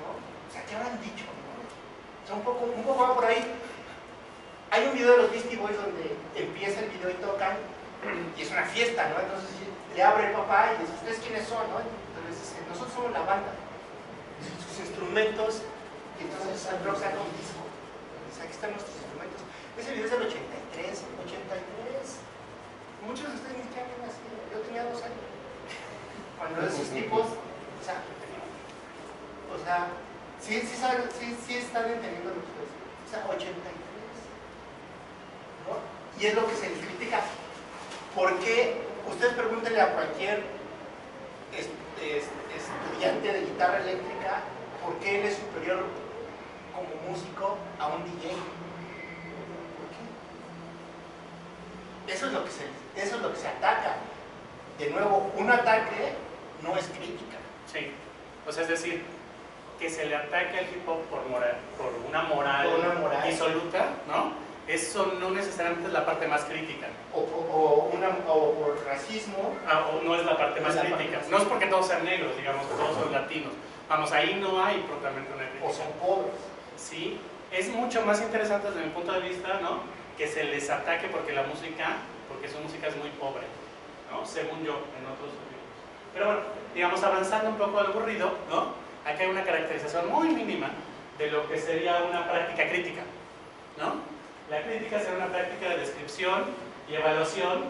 O sea, ¿qué habrán dicho? ¿No? O sea, un poco va por ahí. Hay un video de los Beastie Boys donde empieza el video y tocan, y es una fiesta, ¿no? Entonces le abre el papá y dice, ¿ustedes quiénes son? ¿No? Entonces dice, nosotros somos la banda. Sus instrumentos, y entonces el rock saca un disco. Dice, aquí están nuestros instrumentos. Ese video es del 83. Muchos de ustedes ni siquiera habían nacido. Yo tenía 2 años. Cuando esos tipos, o sea, sí están entendiendo lo que ustedes. O sea, 83. ¿No? Y es lo que se les critica. ¿Por qué? Ustedes pregúntenle a cualquier estudiante de guitarra eléctrica por qué él es superior como músico a un DJ. ¿Por qué? Eso es lo que se ataca. De nuevo, un ataque no es crítica. Sí, o sea, es decir, que se le ataque al hip hop por una moral disoluta, ¿no? Eso no necesariamente es la parte más crítica. O por racismo. O no es la parte más crítica. No es porque todos sean negros, digamos, todos son latinos. Vamos, ahí no hay propiamente una crítica. O son pobres. Sí, es mucho más interesante desde mi punto de vista, ¿no? Que se les ataque porque su música es muy pobre, ¿no? Según yo, en otros libros. Pero bueno, digamos, avanzando un poco al aburrido, ¿no? Aquí hay una caracterización muy mínima de lo que sería una práctica crítica, ¿no? La crítica será una práctica de descripción y evaluación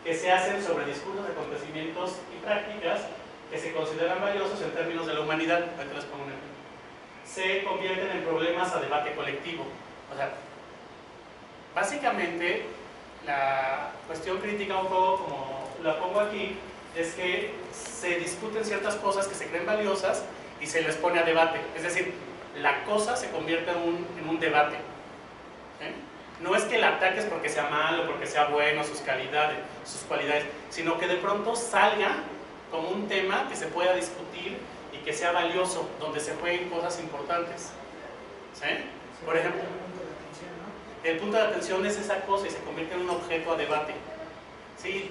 que se hacen sobre discursos, acontecimientos y prácticas que se consideran valiosos en términos de la humanidad. Aquí les pongo un ejemplo. Se convierten en problemas a debate colectivo. O sea, básicamente, la cuestión crítica, un poco como la pongo aquí, es que se discuten ciertas cosas que se creen valiosas y se les pone a debate. Es decir, la cosa se convierte en un debate. ¿Sí? No es que la ataques porque sea malo, porque sea bueno, sus cualidades, sino que de pronto salga como un tema que se pueda discutir y que sea valioso, donde se jueguen cosas importantes. ¿Sí? Por ejemplo, el punto de atención es esa cosa y se convierte en un objeto a debate. ¿Sí?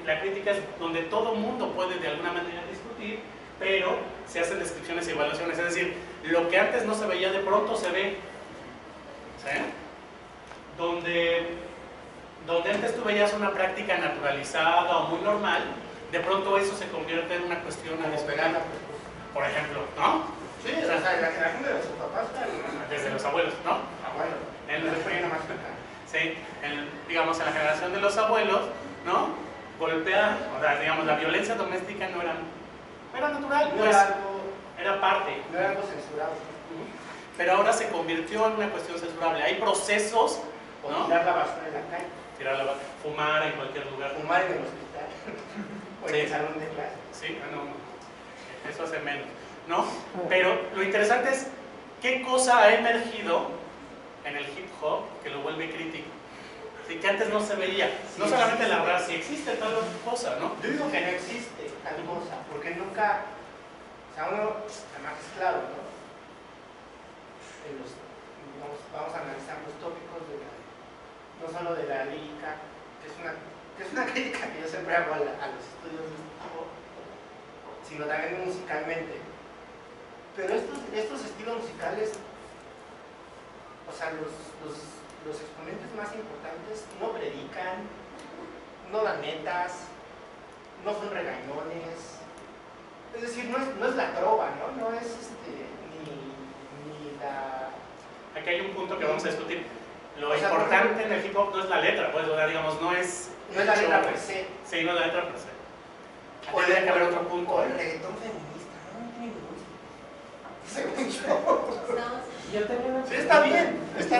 La crítica es donde todo mundo puede de alguna manera discutir, pero se hacen descripciones y evaluaciones. Es decir, lo que antes no se veía de pronto se ve. ¿Sí? Donde antes tú veías una práctica naturalizada o muy normal, de pronto eso se convierte en una cuestión a esperar, por ejemplo, ¿no? Sí, o sea, la generación de los papás, desde los abuelos, ¿no? Abuelos. Sí, digamos en la generación de los abuelos, ¿no? Golpear, o sea, digamos, la violencia doméstica no era natural, no pues, era algo, era parte. No era algo censurado. Pero ahora se convirtió en una cuestión censurable. Hay procesos, ¿no? O tirar la basura en la calle. Tirar la basura, fumar en cualquier lugar. Fumar en el hospital. O en el salón de clase. Sí, no, eso hace menos, ¿no? Pero lo interesante es qué cosa ha emergido en el hip hop que lo vuelve crítico. Así que antes no se veía. No solamente la verdad, si existe tal cosa, ¿no? Yo digo que no existe tal cosa, porque nunca, o sea, uno, además es claro, ¿no? Vamos a analizar los tópicos no solo de la lírica, que es una crítica que yo siempre hago a los estudios de este tipo, sino también musicalmente. Pero estos estilos musicales, o sea, los exponentes más importantes no predican, no dan netas, no son regañones, es decir, no es la trova, ¿no? No es ni la... Aquí hay un punto que vamos a discutir. Lo importante en el hip hop no es la letra, pues, o sea, digamos, no es la letra per se. Sí, no es la letra per se. O tiene que haber otro punto. O el reggaetón feminista, no tiene ningún sentido. Yo tenía Sí, está bien. Es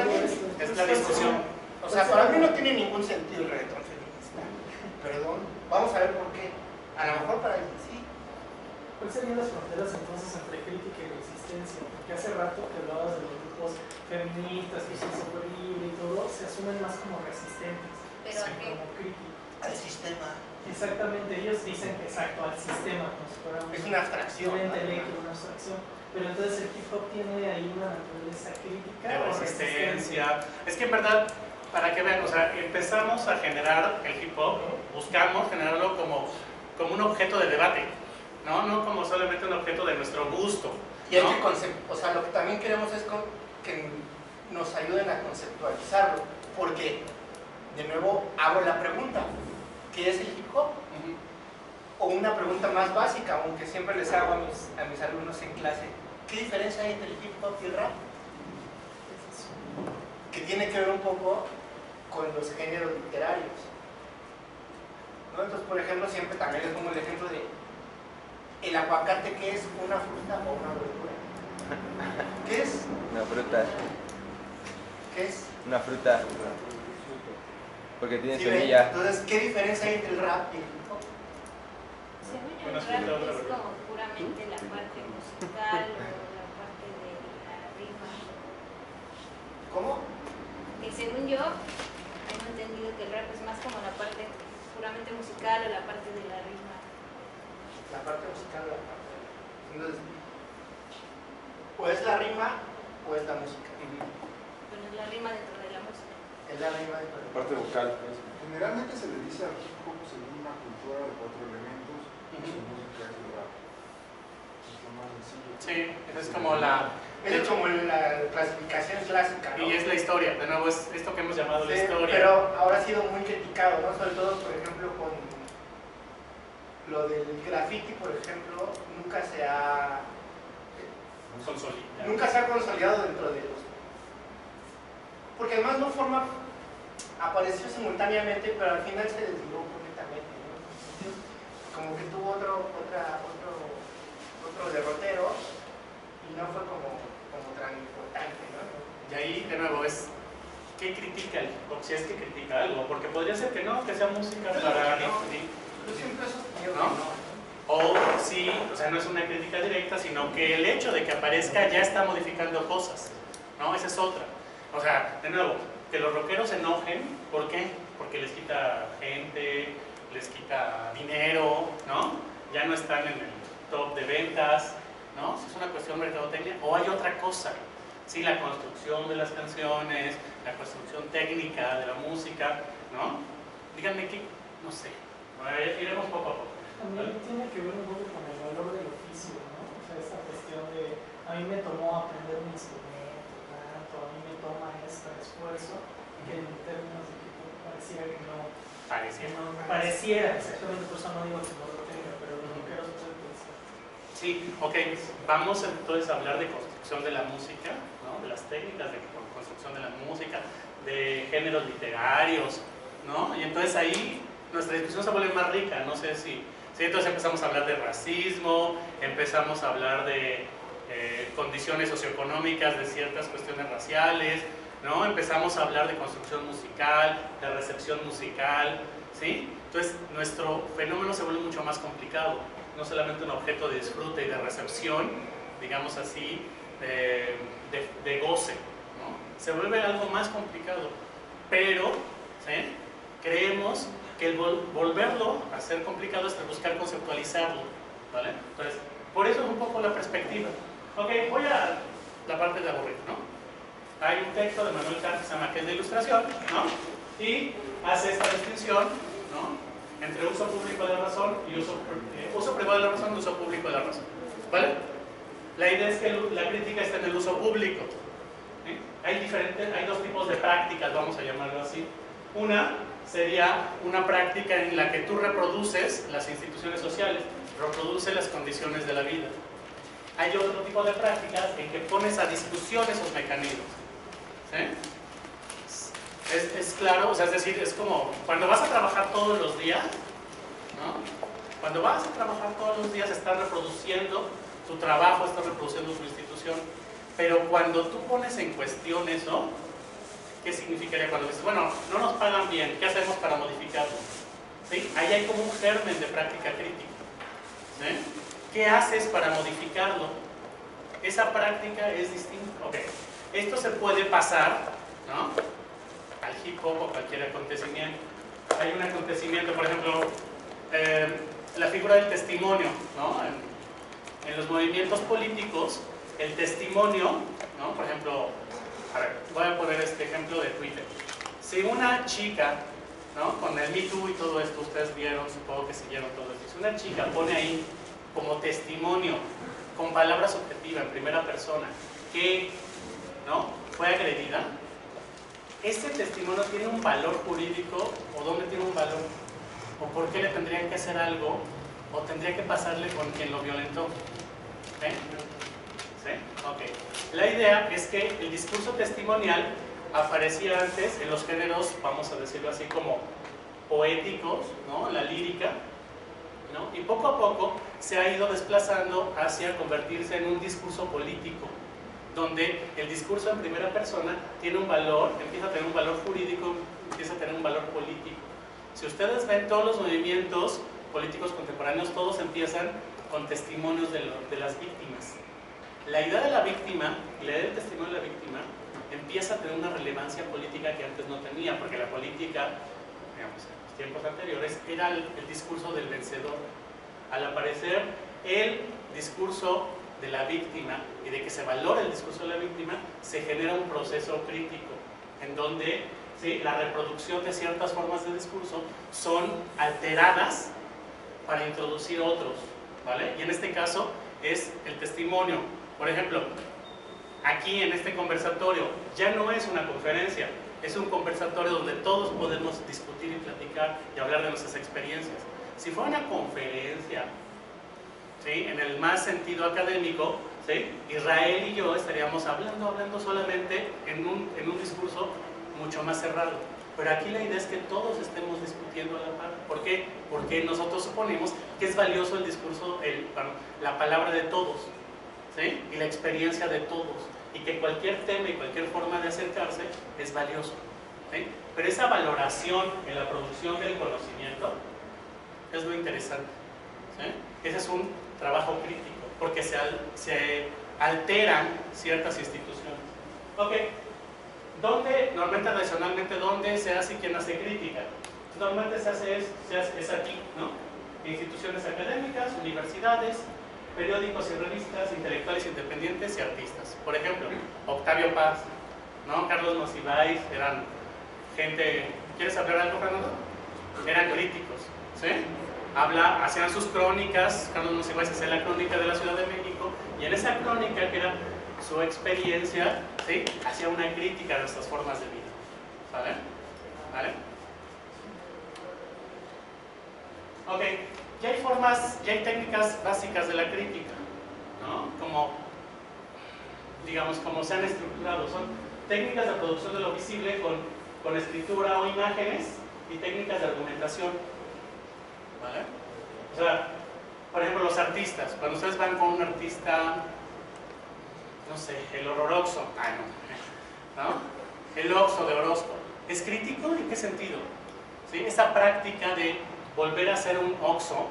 la discusión. O sea, para mí no tiene ningún sentido el reggaetón feminista. Perdón, vamos a ver por qué. A lo mejor para alguien sí. ¿Cuáles serían las fronteras entonces entre crítica y resistencia? Porque hace rato que hablabas de los grupos feministas, que son súper libre y todo, se asumen más como resistentes, pero sí, como críticos. Al sistema. Exactamente, ellos dicen que exacto, al sistema, como si fuera es una abstracción. Un intelecto, una abstracción. Pero entonces el hip hop tiene ahí una naturaleza crítica de o resistencia. Es que en verdad, para que vean, o sea, empezamos a generar el hip hop, buscamos generarlo como un objeto de debate, no como solamente un objeto de nuestro gusto. Y hay que o sea, lo que también queremos es que nos ayuden a conceptualizarlo, porque, de nuevo, hago la pregunta, ¿qué es el hip hop? O una pregunta más básica, aunque siempre les hago a mis alumnos en clase, ¿qué diferencia hay entre el hip hop y el rap? Que tiene que ver un poco con los géneros literarios, ¿no? Entonces, por ejemplo, siempre también les pongo el ejemplo de el aguacate, ¿qué es? ¿Una fruta o una verdura? ¿Qué es? Una fruta. ¿Qué es? Una fruta. Porque tiene ¿Sí semilla. Entonces, ¿qué diferencia hay entre el rap y el hip hop? Según yo, el rap es como puramente la parte musical o la parte de la rima. ¿Cómo? Que según yo, tengo entendido que el rap es más como la parte puramente musical o la parte de la rima. La parte musical o la parte de la rima. Entonces, o es la rima o es la música. Bueno, es la rima dentro de la música. Es la rima dentro de la Parte vocal. Generalmente se le dice al hip hop según una cultura de 4 elementos y su música es el rap. Es lo más sencillo. Sí, esa es como la... Es como la clasificación clásica, ¿no? Y es la historia, de nuevo, es esto que hemos llamado la historia. Pero ahora ha sido muy criticado, ¿no? Sobre todo, por ejemplo, con lo del graffiti, por ejemplo, nunca se ha consolidado dentro de los... Porque además no apareció simultáneamente, pero al final se desligó completamente, ¿no? Como que tuvo otro derrotero y no fue como tan importante, ¿no? Y ahí, de nuevo, es ¿qué critica el hip hop? Si es que critica algo, porque podría ser que no, que sea música para... Yo siempre he sostenido que no. O sí, o sea, no es una crítica directa, sino que el hecho de que aparezca ya está modificando cosas, ¿no? Esa es otra. O sea, de nuevo, que los rockeros se enojen, ¿por qué? Porque les quita gente, les quita dinero, ¿no? Ya no están en el top de ventas, ¿no? Si es una cuestión de mercadotecnia, o hay otra cosa, ¿sí? La construcción de las canciones, la construcción técnica de la música, ¿no? Díganme que, no sé, iremos poco a poco. También tiene que ver un poco con el valor del oficio, ¿no? O sea, esta cuestión de, a mí me tomó aprender un instrumento, tanto, a mí me toma este esfuerzo, que en términos de que pareciera que no... Pareciera, exactamente, por eso no digo que no lo tenga, pero los rockeros pueden pensar. Sí, ok, vamos entonces a hablar de construcción de la música, ¿no? De las técnicas de construcción de la música, de géneros literarios, ¿no? Y entonces ahí nuestra discusión se vuelve más rica, no sé si... Sí, entonces empezamos a hablar de racismo, empezamos a hablar de condiciones socioeconómicas de ciertas cuestiones raciales, ¿no? Empezamos a hablar de construcción musical, de recepción musical, ¿sí? Entonces nuestro fenómeno se vuelve mucho más complicado, no solamente un objeto de disfrute y de recepción, digamos así, de goce, ¿no? Se vuelve algo más complicado, pero ¿sí? Creemos que el volverlo a ser complicado es buscar conceptualizarlo, ¿vale? Entonces, por eso es un poco la perspectiva. Ok, voy a la parte de aburrir, ¿no? Hay un texto de Manuel Kant que se llama que es de ilustración, ¿no? Y hace esta distinción, ¿no? Entre uso público de la razón y uso privado de la razón y uso público de la razón, ¿vale? La idea es que la crítica está en el uso público, ¿sí? Hay dos tipos de prácticas, vamos a llamarlo así. Una sería una práctica en la que tú reproduces las instituciones sociales, reproduces las condiciones de la vida. Hay otro tipo de prácticas en que pones a discusión esos mecanismos, ¿sí? Es claro, o sea, es decir, es como cuando vas a trabajar todos los días, ¿no? Cuando vas a trabajar todos los días estás reproduciendo tu trabajo, estás reproduciendo tu institución, pero cuando tú pones en cuestión eso, ¿qué significaría cuando dices, bueno, no nos pagan bien, ¿qué hacemos para modificarlo? ¿Sí? Ahí hay como un germen de práctica crítica, ¿sí? ¿Qué haces para modificarlo? Esa práctica es distinta. Ok, esto se puede pasar, ¿no? Al hip hop o cualquier acontecimiento. Hay un acontecimiento, por ejemplo, la figura del testimonio, ¿no? En los movimientos políticos, el testimonio, ¿no? Por ejemplo, a ver, voy a poner este ejemplo de Twitter. Si una chica, ¿no? Con el Me Too y todo esto, ustedes vieron, supongo que siguieron todo esto. Si una chica pone ahí como testimonio, con palabras objetivas, en primera persona, que, ¿no? Fue agredida, ¿este testimonio tiene un valor jurídico o dónde tiene un valor? ¿O por qué le tendrían que hacer algo o tendría que pasarle con quien lo violentó? ¿Sí? ¿Sí? Ok. La idea es que el discurso testimonial aparecía antes en los géneros, vamos a decirlo así, como poéticos, ¿no? La lírica, ¿no? Y poco a poco se ha ido desplazando hacia convertirse en un discurso político, donde el discurso en primera persona tiene un valor, empieza a tener un valor jurídico, empieza a tener un valor político. Si ustedes ven todos los movimientos políticos contemporáneos, todos empiezan con testimonios de las víctimas. La idea de la víctima, la idea del testimonio de la víctima, empieza a tener una relevancia política que antes no tenía, porque la política, digamos, en los tiempos anteriores, era el discurso del vencedor. Al aparecer el discurso de la víctima y de que se valora el discurso de la víctima, se genera un proceso crítico en donde, ¿sí?, la reproducción de ciertas formas de discurso son alteradas para introducir otros, ¿vale? Y en este caso es el testimonio. Por ejemplo, aquí en este conversatorio ya no es una conferencia, es un conversatorio donde todos podemos discutir y platicar y hablar de nuestras experiencias. Si fuera una conferencia, ¿sí?, en el más sentido académico, ¿sí?, Israel y yo estaríamos hablando solamente en un discurso mucho más cerrado. Pero aquí la idea es que todos estemos discutiendo a la par. ¿Por qué? Porque nosotros suponemos que es valioso el discurso, la palabra de todos, ¿sí?, y la experiencia de todos, y que cualquier tema y cualquier forma de acercarse es valioso, ¿sí? Pero esa valoración en la producción del conocimiento es lo interesante, ¿sí? Ese es un trabajo crítico, porque se alteran ciertas instituciones. Ok, ¿Dónde, normalmente, tradicionalmente, dónde se hace y quién hace crítica? Normalmente se hace es aquí, ¿no? Instituciones académicas, universidades, periódicos y revistas, intelectuales independientes y artistas. Por ejemplo, Octavio Paz, ¿no? Carlos Monsiváis, eran gente... ¿Quieres hablar algo, Fernando? Eran críticos, ¿sí? Hacían sus crónicas, Carlos Monsiváis hacía la crónica de la Ciudad de México, y en esa crónica, que era su experiencia, ¿sí? Hacía una crítica de nuestras formas de vida, ¿vale? ¿Vale? Ok, ya hay formas, ya hay técnicas básicas de la crítica, ¿no? Como, digamos, como se han estructurado, son técnicas de producción de lo visible con escritura o imágenes y técnicas de argumentación, ¿vale? O sea, por ejemplo, los artistas, cuando ustedes van con un artista, no sé, el Ororoxo, ¿no? El Oxo de Orozco, ¿es crítico? ¿En qué sentido? ¿Sí? Esa práctica de volver a hacer un Oxo,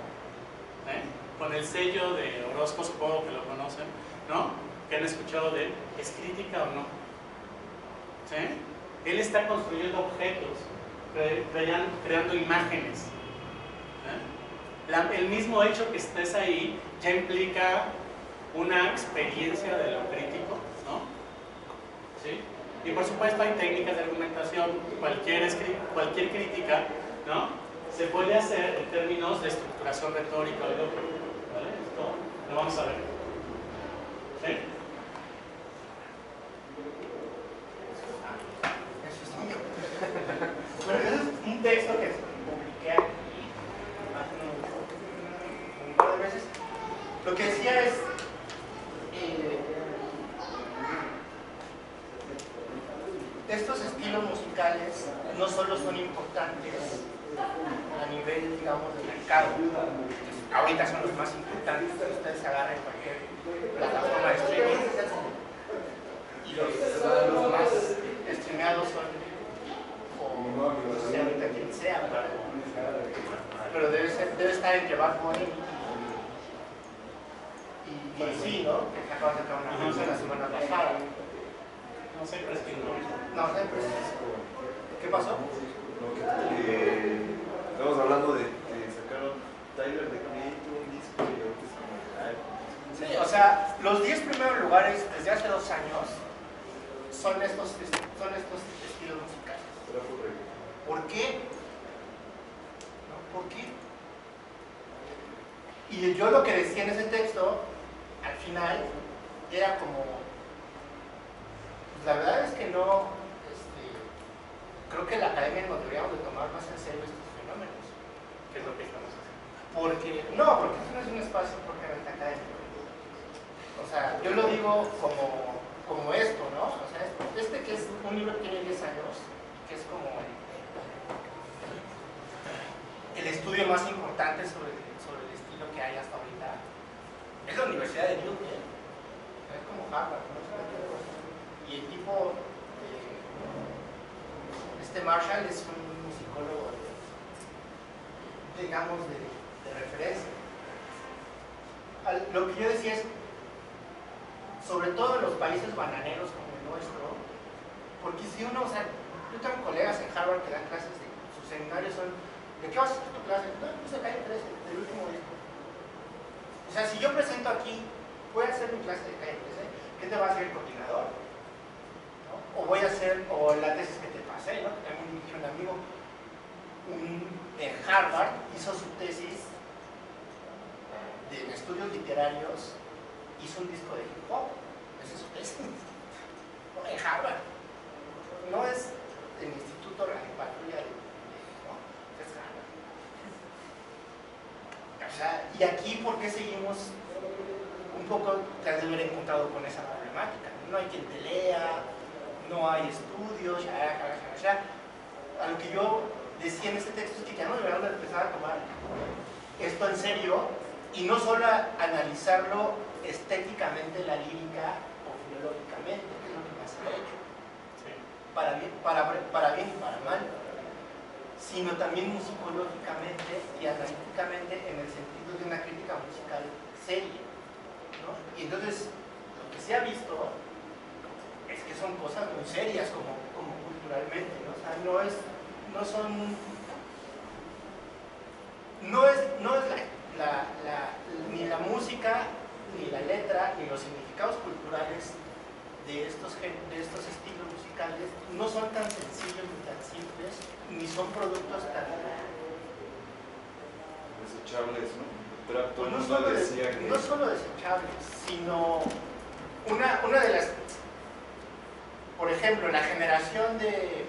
con el sello de Orozco, supongo que lo conocen, ¿no? Que han escuchado de él, ¿es crítica o no? ¿Sí? Él está construyendo objetos, creando imágenes. El mismo hecho que estés ahí ya implica una experiencia de lo crítico, ¿no? ¿Sí? Y por supuesto hay técnicas de argumentación, cualquier crítica, ¿no? Se puede hacer en términos de estructuración retórica, ¿vale? Esto lo vamos a ver. ¿Sí? Bueno, ese es un texto que publiqué aquí hace un par de meses. Lo que decía es estos estilos musicales no solo son importantes a nivel, digamos, de mercado, ahorita son los más importantes, ustedes agarran cualquier plataforma de streaming y los más streameados son, o no sé ahorita quién sea, pero debe estar entre Bad Bunny y sí, ¿no? Que se acaba de sacar una canción la semana pasada. No sé, pero es que no. No sé, pero es que... ¿Qué pasó? Estamos hablando de que sacaron Tyler de Creator, un disco y ahorita es como... Sí, o sea, los 10 primeros lugares desde hace 2 años son estos estilos musicales. ¿Por qué? ¿No? ¿Por qué? Y yo lo que decía en ese texto, al final, era como... Pues la verdad es que no... creo que la academia nos deberíamos de tomar más en serio estos fenómenos. ¿Qué es lo que estamos haciendo? Porque esto no es un espacio propiamente académico. O sea, yo lo digo como esto, ¿no? O sea, este que es un libro que tiene 10 años, que es como el estudio más importante sobre el estilo que hay hasta ahorita, es la Universidad de Duke, es como Harvard, ¿no? Y el tipo, Marshall es un psicólogo, digamos, de referencia. Lo que yo decía es, sobre todo en los países bananeros como el nuestro, porque si uno, o sea, yo tengo colegas en Harvard que dan clases de sus seminarios, son, ¿de qué vas a hacer tu clase? No, pues de Calle 13, del último disco. O sea, si yo presento aquí, voy a hacer mi clase de Calle 13, ¿qué te va a hacer el coordinador? ¿No? O voy a hacer, o la tesis que te pasé, ¿no? Que también dije un amigo, en Harvard hizo su tesis de estudios literarios, hizo un disco de hip hop, esa es su tesis, ¿no? En Harvard, no es el Instituto Radio Patrulla de, ¿no? Es Harvard. O sea, y aquí, ¿por qué seguimos un poco tras de haber encontrado con esa problemática? No hay quien te lea, no hay estudios, ya. A lo que yo decía en este texto es que ya no deberíamos de empezar a tomar esto en serio y no solo a analizarlo estéticamente, la lírica o filológicamente, que es lo que más se ha hecho, sí, para bien y para mal, sino también musicológicamente y analíticamente en el sentido de una crítica musical seria, ¿no? Y entonces lo que se ha visto es que son cosas muy serias, como culturalmente, ¿no? O sea, no es ni la música, ni la letra, ni los significados culturales de estos estilos musicales no son tan sencillos ni tan simples, ni son productos tan desechables, ¿no? Pero todo el no mundo decía que... no solo desechables, sino una de las, por ejemplo, la generación que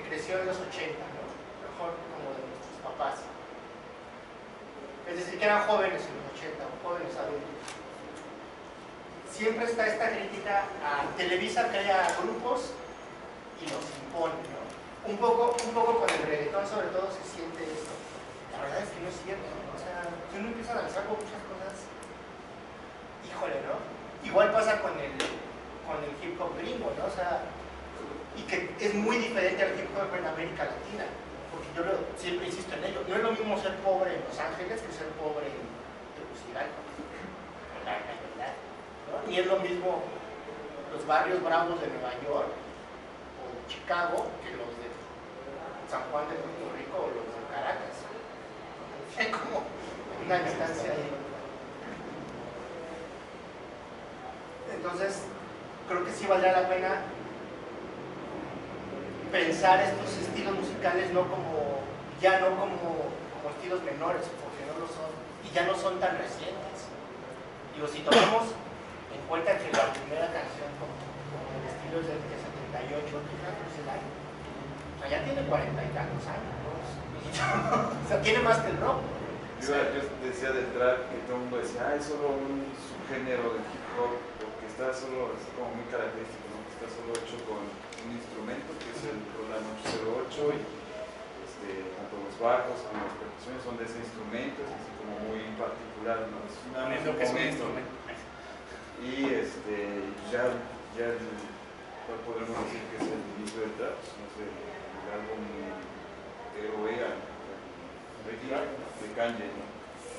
creció en los 80, ¿no? Mejor como de nuestros papás. Es decir, que eran jóvenes en los 80, jóvenes adultos. Siempre está esta crítica a Televisa crea grupos y los impone, ¿no? Un poco con el reggaetón sobre todo se siente esto. La verdad es que no es cierto, ¿no? O sea, si uno empieza a lanzar con muchas cosas, híjole, ¿no? Igual pasa con el hip hop gringo, ¿no? O sea, y que es muy diferente al hip hop en América Latina, porque yo siempre insisto en ello, no es lo mismo ser pobre en Los Ángeles que ser pobre en Tegucigalpa, la verdad, ¿no? Ni es lo mismo los barrios bravos de Nueva York o de Chicago que los de San Juan de Puerto Rico o los de Caracas. Hay como una distancia ahí. Entonces, creo que sí valdrá la pena pensar estos estilos musicales ya no como estilos menores, porque no lo son, y ya no son tan recientes. Digo, si tomamos en cuenta que la primera canción como el estilo es del 78, quizás no es el año, o sea, ya tiene 40 y tantos años, ¿no? O sea, tiene más que el rock. Yo decía del trap que todo el mundo decía, es solo un subgénero del hip hop, porque está solo, es como muy característico, ¿no? Está solo hecho con un instrumento que es el Roland 808 y tanto los bajos como las percusiones son de ese instrumento, es así como muy particular, ¿no? Es un instrumento. Y ¿cuál podemos decir que es el inicio del trap? No sé, el álbum de Oega, de Kanye, ¿no?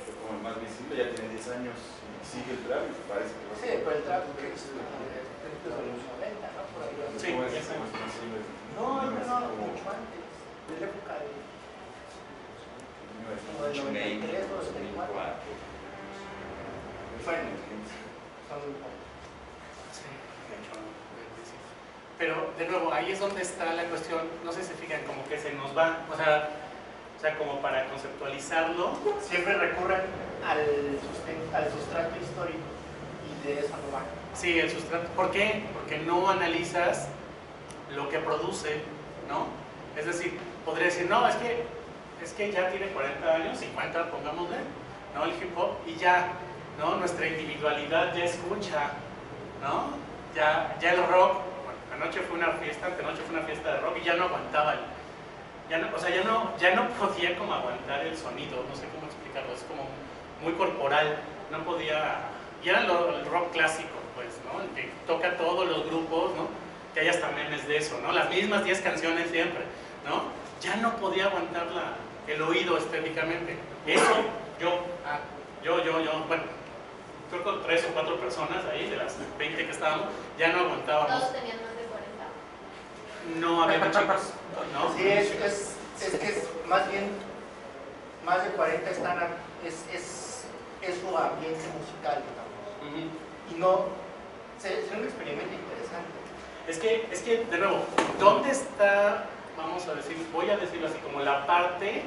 Fue como el más visible, ya tiene 10 años y sigue el trap y parece que va a ser. Sí, pero el trap que es de los 90, ¿no? Por ahí. Sí, ¿Cómo es posible? No, mucho antes, de la época de... como del 93 o 94. Bueno, son un poco. Sí, de hecho, pero de nuevo, ahí es donde está la cuestión, no sé si se fijan, como que se nos va, o sea, como para conceptualizarlo. Siempre recurren al sustrato histórico y de eso no va. Sí, el sustrato. ¿Por qué? Porque no analizas lo que produce, ¿no? Es decir, podría decir, no, es que ya tiene 40 años, 50, pongámosle, ¿no? El hip hop, y ya, ¿no? Nuestra individualidad ya escucha, ¿no? Ya el rock, bueno, anoche fue una fiesta, antenoche fue una fiesta de rock y ya no aguantaba ya no podía como aguantar el sonido, no sé cómo explicarlo, es como muy corporal, no podía, y era el rock clásico, pues, ¿no? El que toca todos los grupos, ¿no? Que hay hasta memes de eso, ¿no? Las mismas 10 canciones siempre, ¿no? Ya no podía aguantar el oído estéticamente. Eso, bueno, creo que 3 o 4 personas ahí, de las 20 que estábamos, ya no aguantábamos. Todos tenían más de 40. No había chicos, ¿no? Sí, es que más bien, más de 40 están, es su ambiente musical, digamos. Y no, es un experimento interesante. Es que, de nuevo, ¿dónde está, vamos a decir, voy a decirlo así, como la parte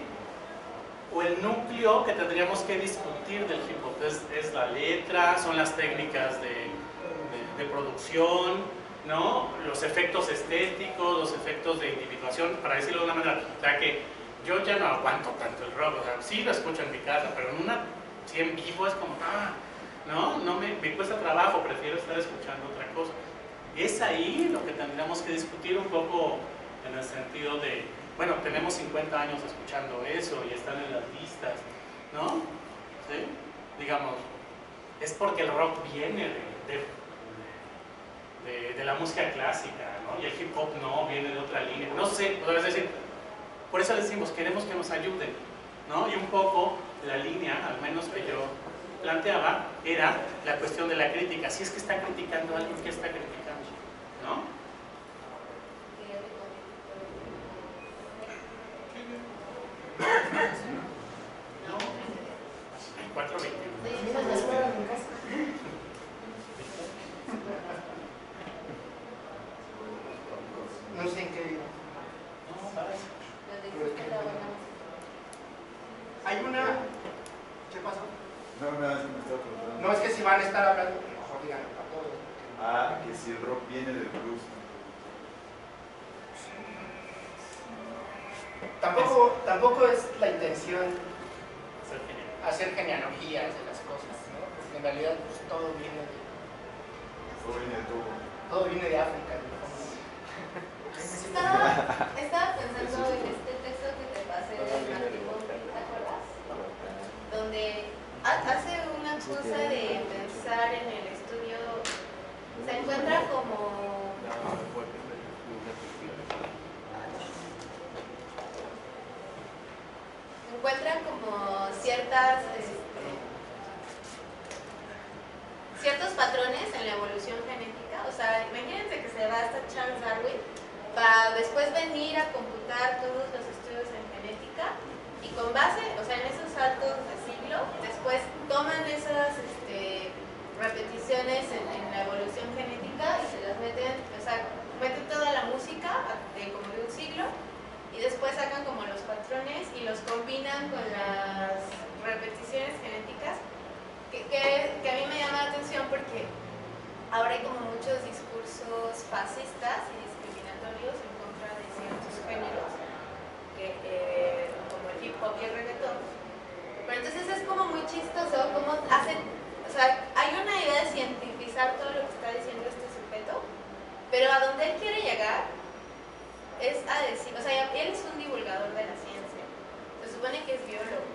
o el núcleo que tendríamos que discutir del hip hop? Es la letra, son las técnicas de producción, ¿no? Los efectos estéticos, los efectos de individuación, para decirlo de una manera, o sea que yo ya no aguanto tanto el rock, o sea, sí lo escucho en mi casa, pero si en vivo es como, no me cuesta trabajo, prefiero estar escuchando otra cosa. Es ahí lo que tendríamos que discutir un poco en el sentido de, bueno, tenemos 50 años escuchando eso y están en las listas, ¿no? ¿Sí? Digamos, es porque el rock viene de la música clásica, ¿no? Y el hip hop no, viene de otra línea. No sé, es decir, por eso les decimos, queremos que nos ayuden, ¿no? Y un poco la línea, al menos que yo planteaba, era la cuestión de la crítica. Si es que está criticando a alguien, ¿qué está criticando? ¿No? No sé en qué digo. Hay una... ¿Qué pasó? No, es que me estaba preguntando. No, es que si van a estar hablando, mejor díganlo para todos. Ah, que si el rock viene del blues. Tampoco es la intención hacer genealogías de las cosas, ¿no? Porque en realidad pues, todo viene de África. Estaba pensando en este texto que te pasé del matrimonio, ¿te acuerdas? Donde hace una cosa de pensar en el estudio, se encuentra como... encuentran como ciertos patrones en la evolución genética. O sea, imagínense que se va hasta Charles Darwin para después venir a computar todos los estudios en genética y con base, o sea, en esos saltos de siglo, después toman esas repeticiones en la evolución genética y se las meten, o sea, meten toda la música como de un siglo y después sacan como los patrones y los combinan con las repeticiones genéticas que a mí me llama la atención porque ahora hay como muchos discursos fascistas y discriminatorios en contra de ciertos géneros como el hip hop y el reggaetón, pero entonces es como muy chistoso cómo hacen, o sea, hay una idea de cientificar todo lo que está diciendo este sujeto, pero a donde él quiere llegar es a decir, o sea, él es un divulgador de la ciencia, se supone que es biólogo,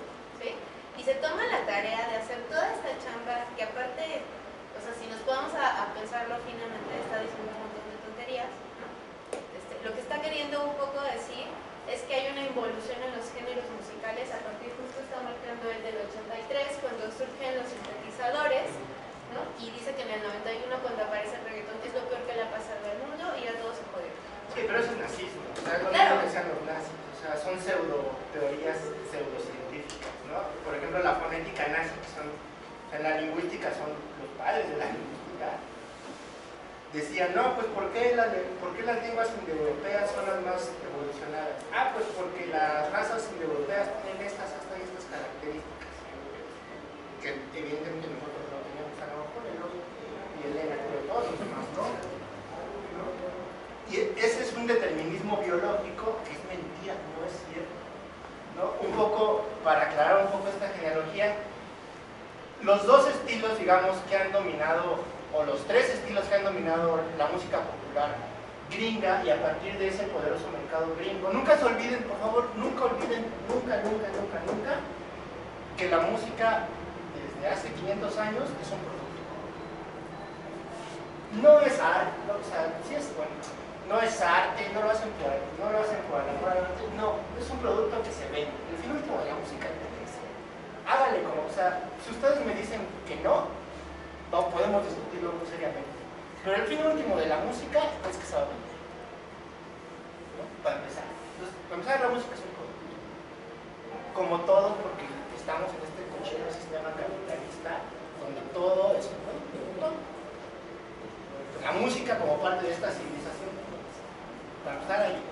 ¿sí? Y se toma la tarea de hacer toda esta chamba que aparte, o sea, si nos vamos a pensarlo finamente, está diciendo un montón de tonterías, ¿no? Lo que está queriendo un poco decir es que hay una involución en los géneros musicales a partir, justo está marcando el del 83, cuando surgen los sintetizadores, ¿no? Y dice que en el 91, cuando aparece el reggaetón, es lo peor que le ha pasado al mundo y ya todo se jodió. Sí, pero eso es nazismo, o sea, no claro. es que sean los nazis, o sea, son teorías pseudocientíficas, ¿no? Por ejemplo, la fonética nazi, que son, en la lingüística son los padres de la lingüística, decían, no, pues ¿por qué las lenguas indoeuropeas son las más evolucionadas? Ah, pues porque las razas indoeuropeas tienen estas características, que evidentemente nosotros no teníamos, a lo mejor y Elena, pero todos los demás, ¿no? Y ese es un determinismo biológico que es mentira, no es cierto, ¿no? Un poco, para aclarar un poco esta genealogía, los dos estilos, digamos, que han dominado, o los tres estilos que han dominado la música popular gringa y a partir de ese poderoso mercado gringo, nunca se olviden, por favor, nunca olviden, nunca, que la música desde hace 500 años es un producto. No es arte, no, o sea, sí es bueno. No es arte, no lo hacen por amor al arte, no, es un producto que se vende. El fin último de la música es vender. Háganle como, o sea, si ustedes me dicen que no podemos discutirlo muy seriamente. Pero el fin último de la música es que se va a vender, ¿no? Para empezar. Entonces, para empezar, la música es un producto. Como todo, porque estamos en este cochino sistema capitalista donde todo es un producto. La música como parte de esta civilización, para estar ahí.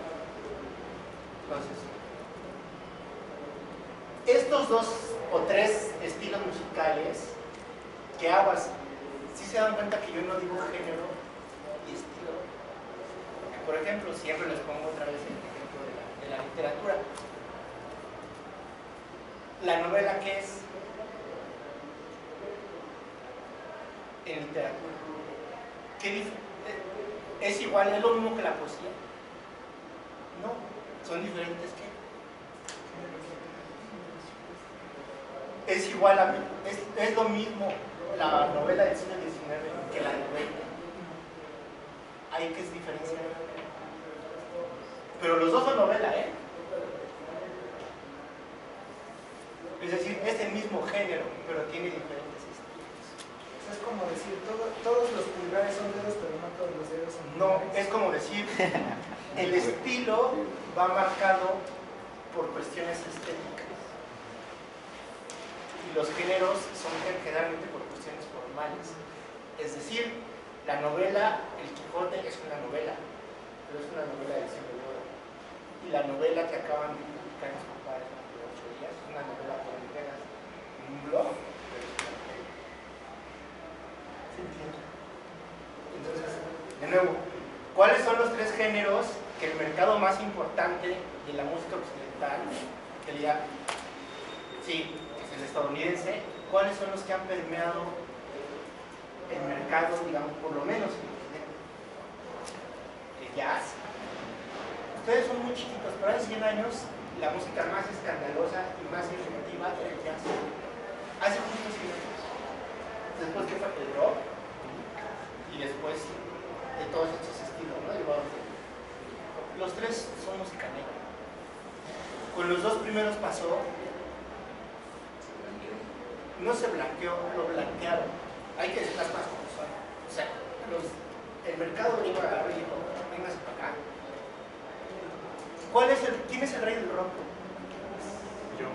Entonces, estos dos o tres estilos musicales que aguas, si se dan cuenta que yo no digo género y estilo. Porque, por ejemplo, siempre les pongo otra vez el ejemplo de la literatura. La novela, ¿qué es? En literatura. ¿Es igual, es lo mismo que la poesía? No, son diferentes. ¿Qué? Es igual, es lo mismo la novela del siglo XIX que la novela. Hay que diferenciar. Pero los dos son novela, ¿eh? Es decir, es el mismo género, pero tiene diferentes estilos. Es como decir, todos los pulgares son dedos, pero no todos los dedos son pulgares. No, es como decir, el estilo va marcado por cuestiones estéticas. Y los géneros son generalmente por cuestiones formales. Es decir, la novela, El Quijote es una novela, pero es una novela del siglo de oro. Y la novela que acaban de publicar mis compadres hace 8 días es una novela por entregas en un blog, pero es una novela. ¿Se entiende? Entonces, de nuevo, ¿cuáles son los 3 géneros que el mercado más importante de la música occidental, que diría, sí, es el estadounidense, cuáles son los que han permeado el mercado, digamos, por lo menos en Occidente? El jazz. Ustedes son muy chiquitos, pero hace 100 años la música más escandalosa y más efectiva era el jazz. Hace muchos años. Después que fue el rock y después de todos estos estilos, ¿no? Los 3 son música negra. Con los 2 primeros pasó, no se blanqueó, lo blanquearon. Hay que decir las cosas como son. O sea, el mercado gringo agarró y dijo, véngase para acá. ¿Quién es el rey del rock? Yo.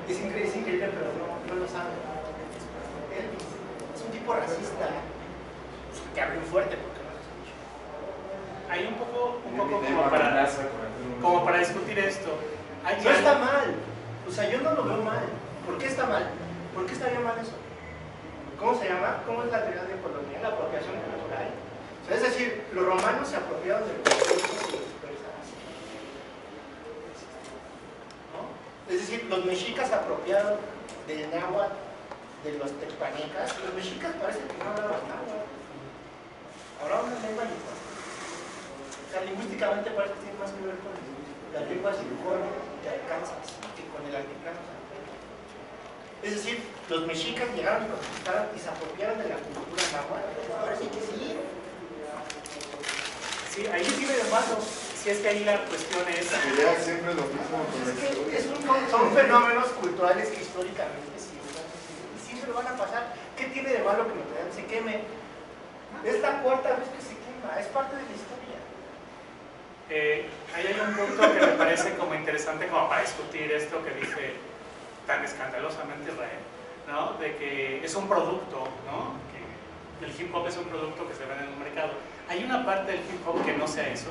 Es increíble, pero no lo saben. Elvis es un tipo racista, que abrió fuerte porque no se escucha. Hay un poco como para discutir esto. No está mal. O sea, yo no lo veo mal. ¿Por qué está mal? ¿Por qué estaría mal eso? ¿Cómo se llama? ¿Cómo es la teoría de colonial? La apropiación cultural. O sea, es decir, los romanos se apropiaron del discurso y los persas. ¿No? Es decir, los mexicas se apropiaron del náhuatl, de los tecpanecas. Los mexicas parece que no hablaban náhuatl. Hablaban una lengua lingüística. O sea, lingüísticamente parece que tiene más que ver con las lenguas de Arkansas que con el africano. Es decir, los mexicas llegaron y conquistaron y se apropiaron de la cultura náhuatl. Ahora sí que sí. Sí, ahí tiene de malo. Si es que ahí la cuestión es... siempre lo mismo con la historia. Son fenómenos culturales que históricamente sí, y siempre van a pasar. ¿Qué tiene de malo que Notre Dame se queme? Es la 4ª vez que se quema, es parte de la historia. Ahí hay un punto que me parece como interesante como para discutir esto que dice tan escandalosamente Israel, ¿no? De que es un producto, ¿no? Que el hip hop es un producto que se vende en un mercado. Hay una parte del hip hop que no sea eso.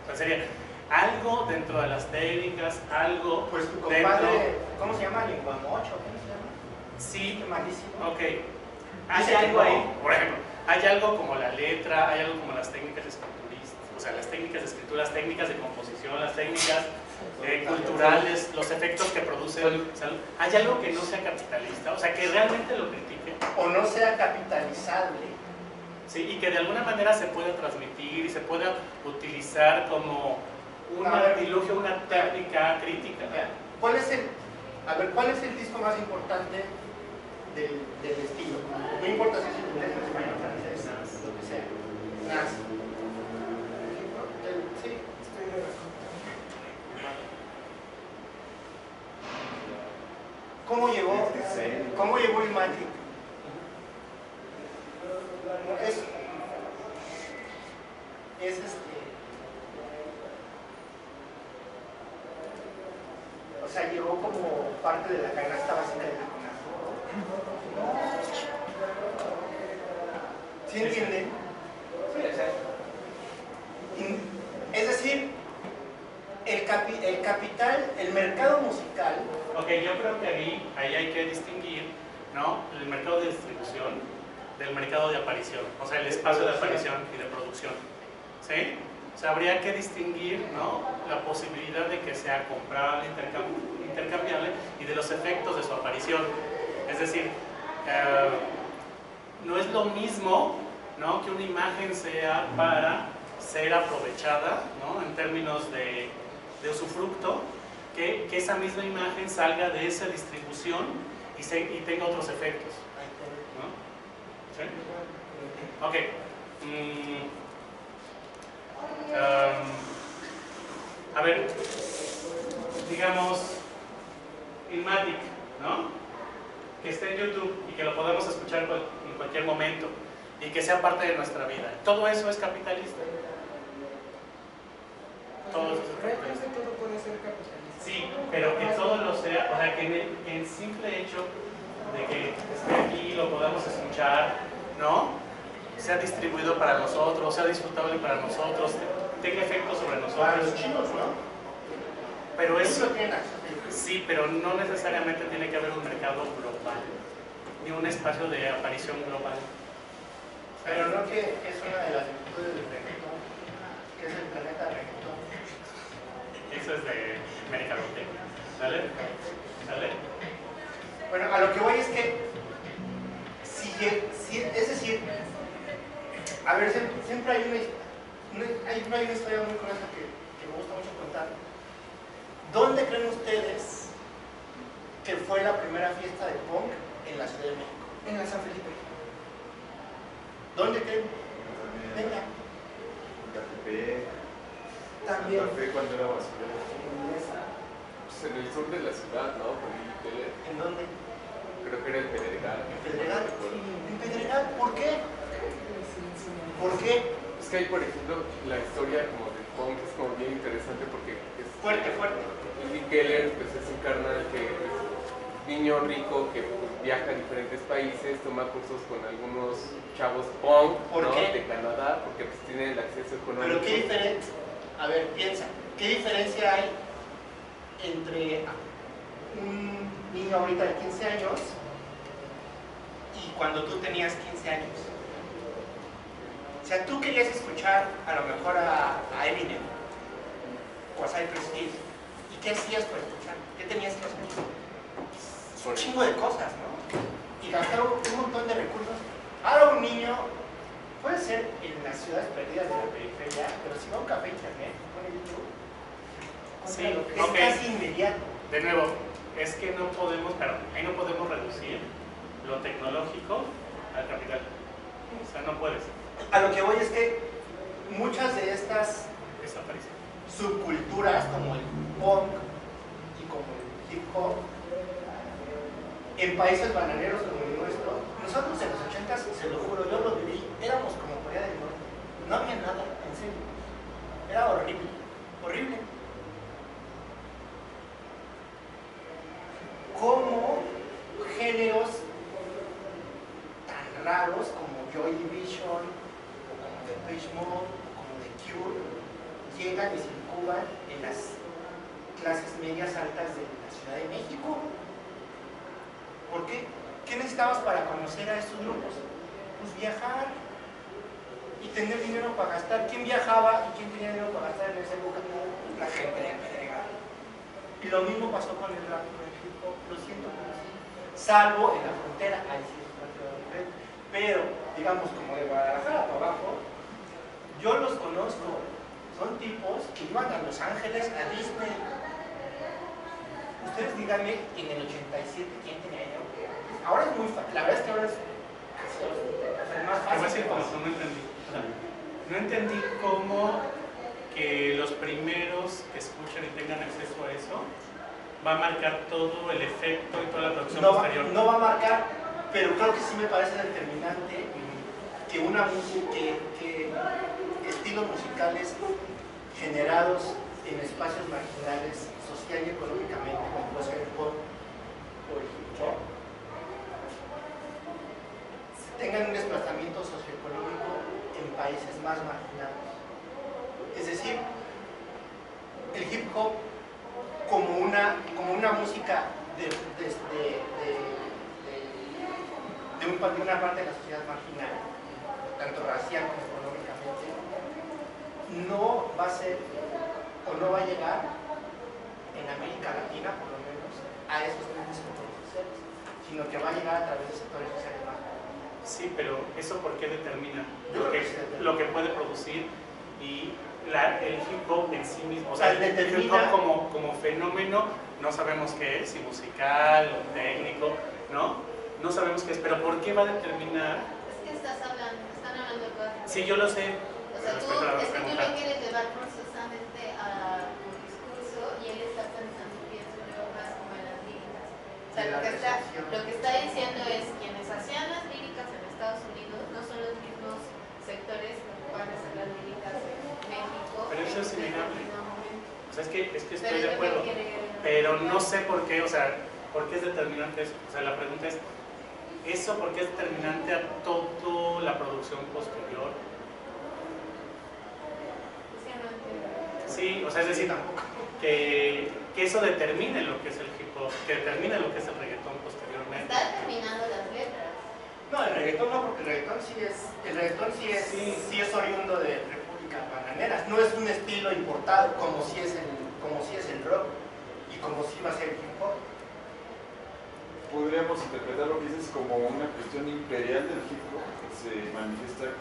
O sea, sería algo dentro de las técnicas, algo pues tu compadre, ¿cómo se llama? Lenguamocho, ¿cómo se llama? Sí. Qué malísimo. Ok. Hay algo ahí, por ejemplo, hay algo como la letra, hay algo como las técnicas escrituristas, o sea, las técnicas de escritura, las técnicas de composición, las técnicas culturales, los efectos que producen. O sea, hay algo que no sea capitalista, o sea, que realmente lo critique. O no sea capitalizable. Sí, y que de alguna manera se pueda transmitir y se pueda utilizar como un artilugio, una técnica crítica. ¿Cuál es el disco más importante del estilo? No importa si es inglés, español, francés, lo que sea. Nas. Sí, estoy de acuerdo. ¿Cómo llegó el Magic? O sea, llegó como parte de la canasta básica de la CONAF. ¿Sí entienden? Sí, o sea, es decir, el capital, el mercado musical. Ok, yo creo que ahí hay que distinguir, ¿no? El mercado de distribución del mercado de aparición, o sea, el espacio de aparición y de producción. ¿Sí? O sea, habría que distinguir, ¿no? La posibilidad de que sea comprable, intercambiable y de los efectos de su aparición. Es decir, no es lo mismo, ¿no? Que una imagen sea para ser aprovechada, ¿no? En términos de usufructo, que esa misma imagen salga de esa distribución y tenga otros efectos, ¿no? ¿Sí? Ok. A ver, digamos, Inmatic, ¿no? Que esté en YouTube y que lo podamos escuchar en cualquier momento y que sea parte de nuestra vida. Todo eso es capitalista. todos esos Realmente factores. todo puede ser capitalizado. Sí, pero que todo lo sea, o sea, que en el simple hecho de que esté aquí, lo podamos escuchar, ¿no? Sea distribuido para nosotros, sea disfrutable para nosotros, tenga efecto sobre nosotros. Para los chinos, ¿no? Pero eso, tiene acceso. sí, pero no necesariamente tiene que haber un mercado global, ni un espacio de aparición global. Pero no que es una de las virtudes del reggaetón, que es el planeta reggaetón. Eso es de mercadotecnia. ¿Sale? ¿Sale? Bueno, a lo que voy es que, es decir, a ver, siempre hay una historia muy curiosa que me gusta mucho contar. ¿Dónde creen ustedes que fue la primera fiesta de punk en la Ciudad de México? En la San Felipe. ¿Dónde creen? Venga. Catepec, También. Santa Fe cuando era basurero. Pues en el sur de la ciudad, ¿no? Con el Keller. ¿En dónde? Creo que era el Pedregal. En Pedregal. ¿En Pedregal? ¿Por qué? ¿Por qué? Es que hay, por ejemplo, la historia como del punk es como bien interesante porque es... Fuerte. Uli Keller pues es un carnal que es niño rico que pues, viaja a diferentes países, toma cursos con algunos chavos punk, ¿Por ¿no? qué? De Canadá, porque pues tiene el acceso económico. Pero qué diferencia, a ver, piensa, ¿qué diferencia hay entre un niño ahorita de 15 años y cuando tú tenías 15 años? O sea, tú querías escuchar a lo mejor a Eminem o a Cypress Hill, ¿y qué hacías para escuchar? ¿Qué tenías que hacer? Un chingo de cosas, ¿no? Y gastar un montón de recursos. Ahora un niño puede ser en las ciudades perdidas de la periferia, pero si va a un café internet, pone YouTube, Sí, es ok. casi inmediato. De nuevo, es que no podemos, pero ahí no podemos reducir lo tecnológico al capital. O sea, no puedes. A lo que voy es que muchas de estas Desaparecer. subculturas, como el punk y como el hip hop, en países bananeros como el nuestro, nosotros en los 80s, se lo juro, yo lo viví, éramos como Corea del Norte. No había nada, en serio. Era horrible, horrible. Como géneros tan raros como Joy Division, o como Depeche Mode, o como The Cure, llegan y se incuban en las clases medias altas de la Ciudad de México. ¿Por qué? ¿Qué necesitabas para conocer a estos grupos? Pues viajar y tener dinero para gastar. ¿Quién viajaba y quién tenía dinero para gastar en esa época? La gente de Pedregal. Y lo mismo pasó con el rap, con el hip hop, lo siento, pero sí. Salvo en la frontera, ahí sí es una ciudad diferente. Pero, digamos, como de Guadalajara para abajo, yo los conozco. Son tipos que iban a Los Ángeles, a Disney. Ustedes díganme, en el 87, ¿quién tenía dinero? Ahora es muy fácil, la verdad es que ahora es más Te voy a fácil. decir como no entendí. O sea, no entendí cómo que los primeros que escuchen y tengan acceso a eso va a marcar todo el efecto y toda la producción posterior. No va a marcar, pero creo que sí me parece determinante que una música, que estilos musicales generados en espacios marginales social y económicamente, como puede ser el pop o el hip hop, tengan un desplazamiento socioeconómico en países más marginados. Es decir, el hip hop como una música de una parte de la sociedad marginal, tanto racial como económicamente, no va a ser o no va a llegar en América Latina, por lo menos, a esos grandes sectores sociales, sino que va a llegar a través de sectores sociales más. Sí, pero ¿eso por qué determina Yo creo que sí determina. lo que puede producir y el hip hop en sí mismo? O sea, el hip determina hop como fenómeno, no sabemos qué es, si musical o técnico, ¿no? No sabemos qué es, pero ¿por qué va a determinar? Es que están hablando de cosas. Sí, yo lo sé. O sea, Respecto a la es que tú pregunta. lo quieres llevar forzosamente a un discurso y él está pensando, pienso yo, más como en las líricas. O sea, lo que está diciendo es quienes hacían las líricas en Estados Unidos no son los mismos sectores que van a hacer las líricas en México. Pero eso es innegable. O sea, es que estoy de acuerdo, pero no sé por qué, o sea, ¿por qué es determinante eso? O sea, la pregunta es, ¿eso por qué es determinante a toda la producción posterior? Sí, o sea, es decir, que eso determine lo que es el hip hop, que determine lo que es el reggaetón posteriormente. Está determinando las letras. No, el reggaetón no, porque el reggaetón sí es oriundo de repúblicas bananeras. No es un estilo importado como si es el rock y como si va a ser el hip hop. Podríamos interpretar lo que dices como una cuestión imperial del hip hop, que se manifiesta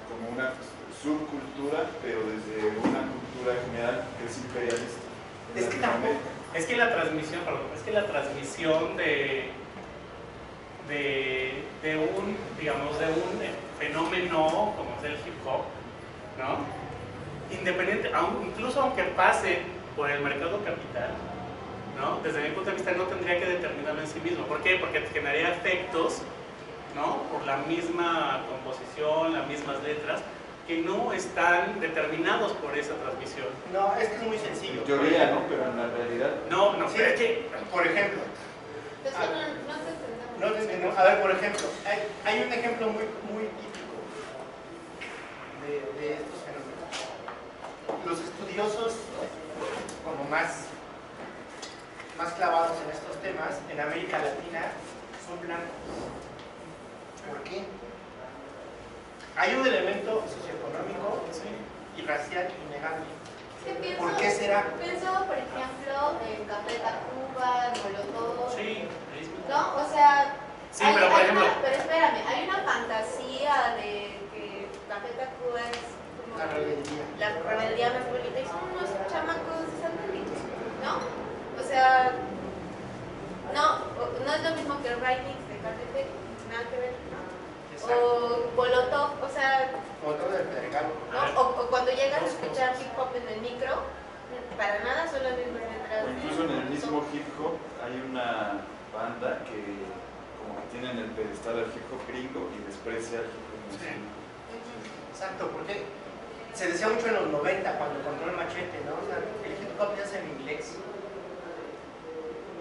como una subcultura, pero desde una cultura general que es imperialista. Es que tampoco, es que la transmisión de un, digamos, de un fenómeno como es el hip hop, ¿no? Independiente, incluso aunque pase por el mercado capital, ¿no? Desde mi punto de vista no tendría que determinarlo en sí mismo. ¿Por qué? Porque generaría efectos, ¿no? Por la misma composición, las mismas letras, que no están determinados por esa transmisión. No, es que es muy sencillo. En teoría, ¿no? Pero en la realidad. No, sí, pero es que, por ejemplo. A ver, por ejemplo, hay un ejemplo muy típico de estos fenómenos. Los estudiosos, como más clavados en estos temas, en América Latina, son blancos. ¿Por qué? Hay un elemento socioeconómico y racial innegable. ¿Por qué será? Pienso, por ejemplo, en Café Tacuba, en Molotov. sí, ¿No? O sea, sí, pero por ejemplo, pero espérame, hay una fantasía de que Café Tacuba es como la rebeldía. La rebeldía más bonita y son unos chamacos satánicos, ¿no? O sea, no es lo mismo que el Remix de Catepec, nada que ver, ¿no? O Molotov, o sea, Molotov del Pedregal, ¿no? O cuando llegas a escuchar hip hop en el micro, para nada son las mismas letras. O incluso en el mismo hip hop hay una banda que como que tiene en el pedestal al hip hop gringo y desprecia al hip hop nacional. Exacto, porque se decía mucho en los 90 cuando encontró el machete, ¿no? O sea, el hip hop ya es en inglés.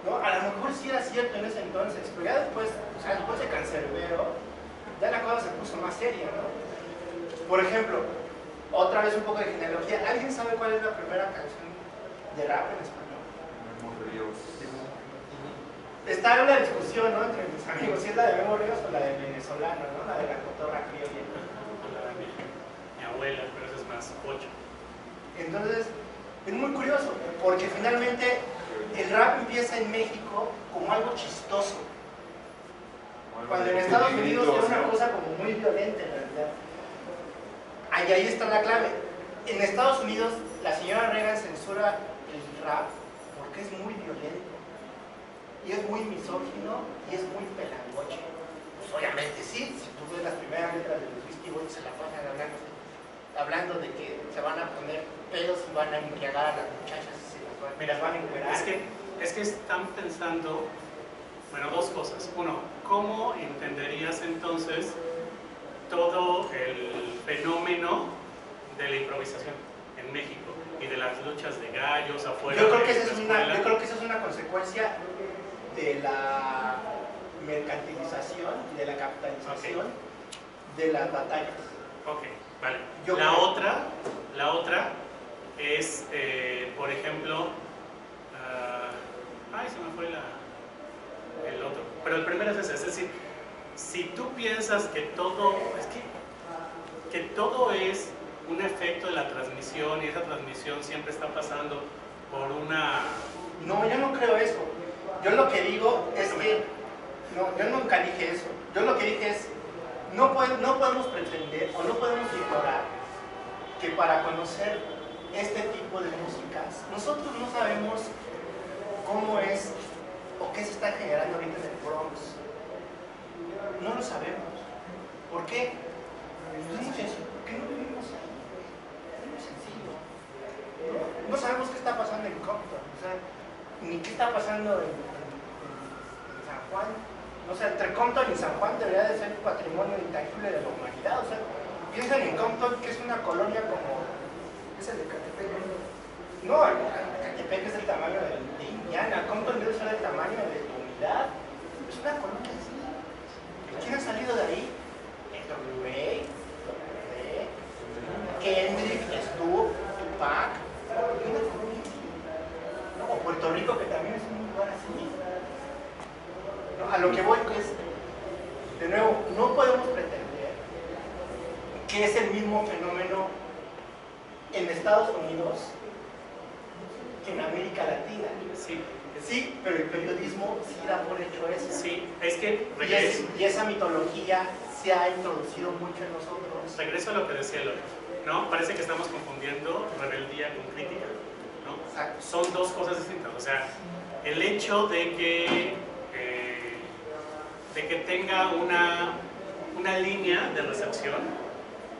¿No? A lo mejor sí era cierto en ese entonces, pero ya después, o sea, después de Cancerbero, ya la cosa se puso más seria, ¿no? Por ejemplo, otra vez un poco de genealogía, ¿alguien sabe cuál es la primera canción de rap en español? Memo Ríos. Está una discusión, ¿no? Entre mis amigos, si es la de Memo Ríos o la de venezolano, ¿no? La de la cotorra criolla. mi abuela, pero eso es más 8. Entonces, es muy curioso, porque finalmente el rap empieza en México como algo chistoso. Cuando en Estados Unidos es una cosa como muy violenta en realidad. Ahí está la clave. En Estados Unidos la señora Reagan censura el rap porque es muy violento. Y es muy misógino y es muy pelangoche. Pues obviamente sí, si tú ves las primeras letras de los Beastie Boys se la pasan hablando de que se van a poner pedos y van a embriagar a las muchachas y las van a encuerar. Es que están pensando, bueno, dos cosas. Uno, ¿cómo entenderías entonces todo el fenómeno de la improvisación en México y de las luchas de gallos afuera? Yo creo que esa es una consecuencia de la mercantilización, de la capitalización de las batallas. Ok, vale. La otra es, por ejemplo, se me fue el otro. Pero el primero es ese, es decir, si tú piensas que todo es un efecto de la transmisión y esa transmisión siempre está pasando por una... No, yo no creo eso. Yo lo que digo es que... No, yo nunca dije eso. Yo lo que dije es, no podemos pretender o no podemos ignorar que para conocer este tipo de músicas, nosotros no sabemos cómo es o qué se está generando ahorita en el Bronx. No lo sabemos. ¿Por qué? Es muy sencillo, porque no vivimos ahí. Es muy sencillo. No sabemos qué está pasando en Compton, o sea, ni qué está pasando en San Juan. O sea, entre Compton y San Juan debería de ser patrimonio intangible de la humanidad. O sea, piensan en Compton, que es una colonia como... Es el de Catepec, ¿no? No, Catepec es del tamaño de Indiana. Compton debe ser del tamaño de tu unidad. Es una colonia así. ¿Quién ha salido de ahí? NWA, Kendrick, Stu, Tupac. Una colonia así. ¿No? O Puerto Rico, que también es un lugar así. ¿No? A lo que voy es, de nuevo, no podemos pretender que es el mismo fenómeno en Estados Unidos que en América Latina. Sí, pero el periodismo sí da por hecho eso. Sí, es que y esa mitología se ha introducido mucho en nosotros. Regreso a lo que decía Lore, ¿no? Parece que estamos confundiendo rebeldía con crítica, ¿no? Exacto. Son dos cosas distintas. O sea, el hecho de que tenga una línea de recepción,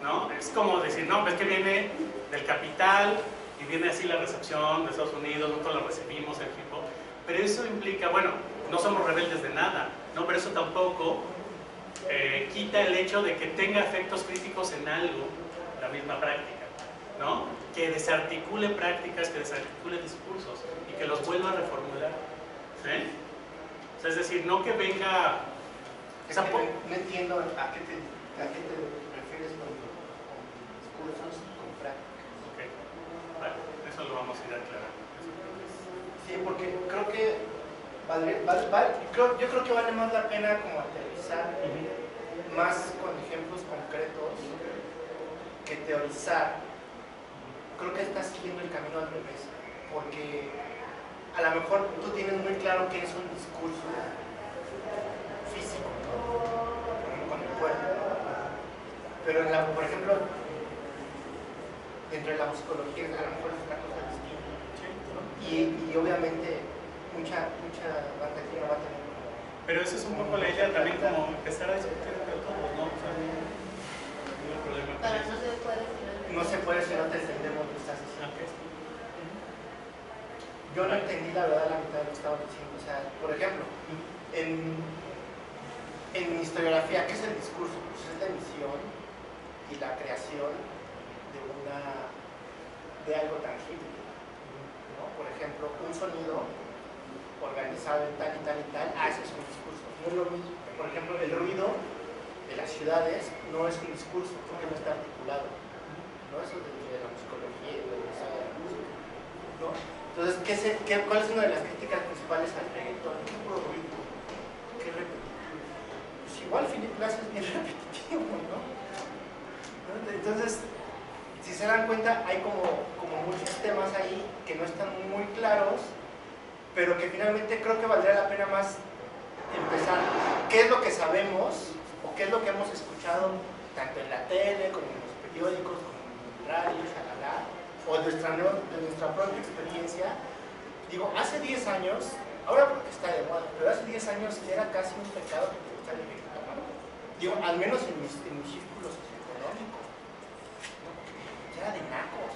¿no? Es como decir, no, es que viene del capital y viene así la recepción de Estados Unidos, nosotros la recibimos en hip hop, pero eso implica, bueno, no somos rebeldes de nada, ¿no? Pero eso tampoco quita el hecho de que tenga efectos críticos en algo, la misma práctica, ¿no? Que desarticule prácticas, que desarticule discursos y que los vuelva a reformular, ¿sí? O sea, es decir, no que venga... Es que no entiendo a qué te refieres con discursos y con prácticas. Ok, vale, eso lo vamos a ir aclarando. Sí, porque creo que yo creo que vale más la pena como aterrizar más con ejemplos concretos que teorizar. Creo que estás siguiendo el camino al revés, porque a lo mejor tú tienes muy claro que es un discurso físico, ¿no? Con el cuerpo, pero por ejemplo, dentro de la musicología a lo mejor es una cosa distinta, ¿no? Y obviamente mucha banda aquí no va a tener. Pero esa es un poco la idea también, como empezar a discutir entre todos, ¿no? O sea, no hay problema con Pero eso. No se puede si no te entendemos lo que estás diciendo. Okay. Yo no entendí la verdad la mitad de lo que estabas diciendo. O sea, por ejemplo, en historiografía, ¿qué es el discurso? Pues es la emisión y la creación de algo tangible, ¿no? Por ejemplo, un sonido organizado en tal y tal y tal, ese es un discurso. No es lo mismo. Por ejemplo, el ruido de las ciudades no es un discurso porque no está articulado, ¿no? Eso de la musicología y de la música, ¿no? Entonces, ¿cuál es una de las críticas principales al reggaetón? ¿Qué puro ruido? ¿Qué repetitivo? Pues igual Philip Glass es bien repetitivo, ¿no? Entonces, si se dan cuenta, hay como muchos temas ahí que no están muy claros, pero que finalmente creo que valdría la pena más empezar. ¿Qué es lo que sabemos o qué es lo que hemos escuchado tanto en la tele como en los periódicos, como en radio, shalala, o de nuestra propia experiencia? Digo, hace 10 años, ahora porque está de moda, pero hace 10 años era casi un pecado que te gustara el reggaetón, ¿no? Digo, al menos en mis círculos socioeconómicos, ¿no? Era de nacos.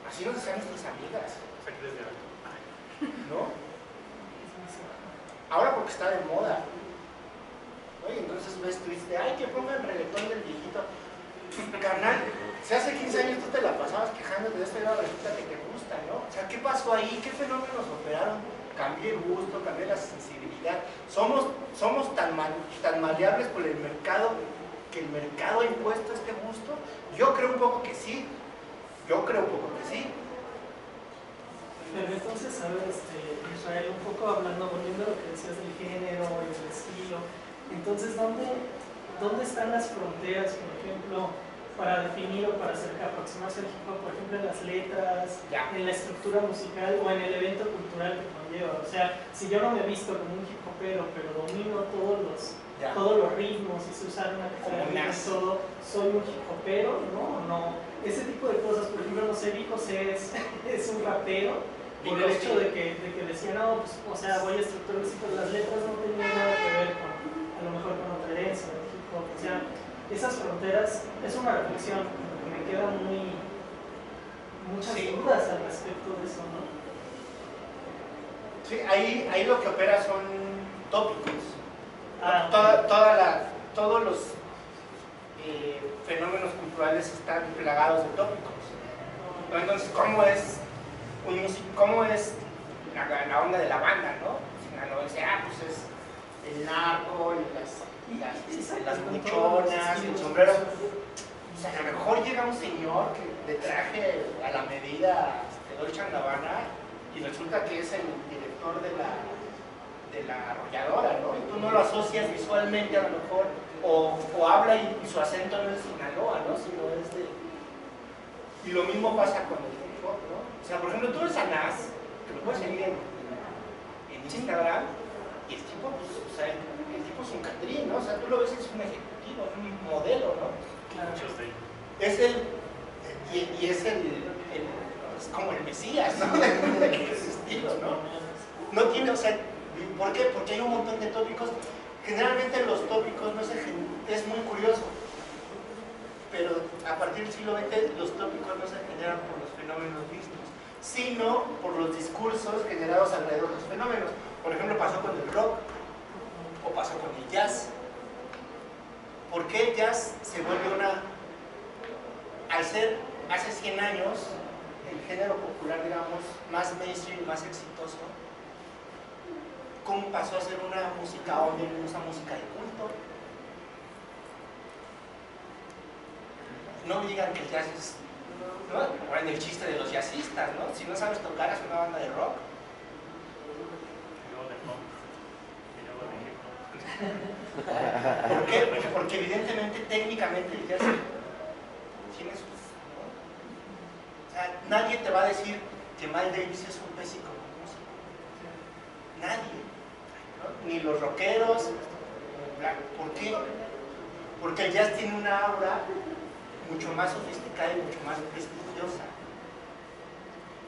Así nos decían nuestras amigas, ¿no? Ahora porque está de moda. Oye, entonces ves tweets de, ay, que pongan reggaetón del viejito. Carnal, si hace 15 años tú te la pasabas quejándote de esto y ahora resulta que te gusta, ¿no? O sea, ¿qué pasó ahí? ¿Qué fenómenos operaron? Cambié el gusto, cambié la sensibilidad. Somos tan maleables por el mercado que el mercado ha impuesto este gusto. Yo creo un poco que sí. Pero entonces, a ver, Israel, un poco volviendo a lo que decías del género y del estilo, entonces, ¿dónde están las fronteras, por ejemplo, para definir o para aproximarse al hip hop, por ejemplo, en las letras, en la estructura musical o en el evento cultural que conlleva? O sea, si yo no me he visto como un hip hopero, pero domino todos los ritmos y se usan una todo, soy un hip hopero, ¿no? No, ese tipo de cosas, por ejemplo, no sé, Vico es un rapero, por el hecho de que decía, no, pues, o sea, voy a estructurar pero las letras no tenían nada que ver con, a lo mejor con otra herencia del hip hop. O sea, esas fronteras es una reflexión que me queda muchas dudas al respecto de eso, ¿no? Sí, ahí lo que opera son tópicos. Todos los fenómenos culturales están plagados de tópicos. Entonces, ¿cómo es un músico, cómo es la onda de la banda, ¿no? Sinaloa dice, pues es el narco y las muchonas, el sombrero. O sea, a lo mejor llega un señor que de traje a la medida de Dolce & Gabbana y resulta que es el director de la arrolladora, ¿no? Y tú no lo asocias visualmente a lo mejor, o habla y su acento no es Sinaloa, ¿no? Sino es de... Y lo mismo pasa con el hip hop, ¿no? O sea, por ejemplo, tú eres Anás, que lo puedes seguir en Instagram, y el tipo, pues, o sea, el tipo es un catrín, ¿no? O sea, tú lo ves, es un ejecutivo, es un modelo, ¿no? Claro. Es es como el Mesías, ¿no? De ese estilo, ¿no? No tiene, o sea, ¿por qué? Porque hay un montón de tópicos. Generalmente los tópicos, no sé, es muy curioso, pero a partir del siglo XX los tópicos no se generan por los fenómenos vistos, sino por los discursos generados alrededor de los fenómenos. Por ejemplo, pasó con el rock, o pasó con el jazz. ¿Por qué el jazz se vuelve al ser hace 100 años el género popular, digamos, más mainstream, más exitoso? ¿Cómo pasó a ser una música under, una música de culto? No me digan que el jazz es, ¿no? Ahora en el chiste de los jazzistas, ¿no? Si no sabes tocar, es una banda de rock. ¿Por qué? Porque evidentemente, técnicamente, el jazz tiene sus... ¿no? O sea, nadie te va a decir que Miles Davis es un pésimo músico. Nadie. ¿No? Ni los rockeros. ¿Por qué? Porque el jazz tiene una aura mucho más sofisticada y mucho más prestigiosa.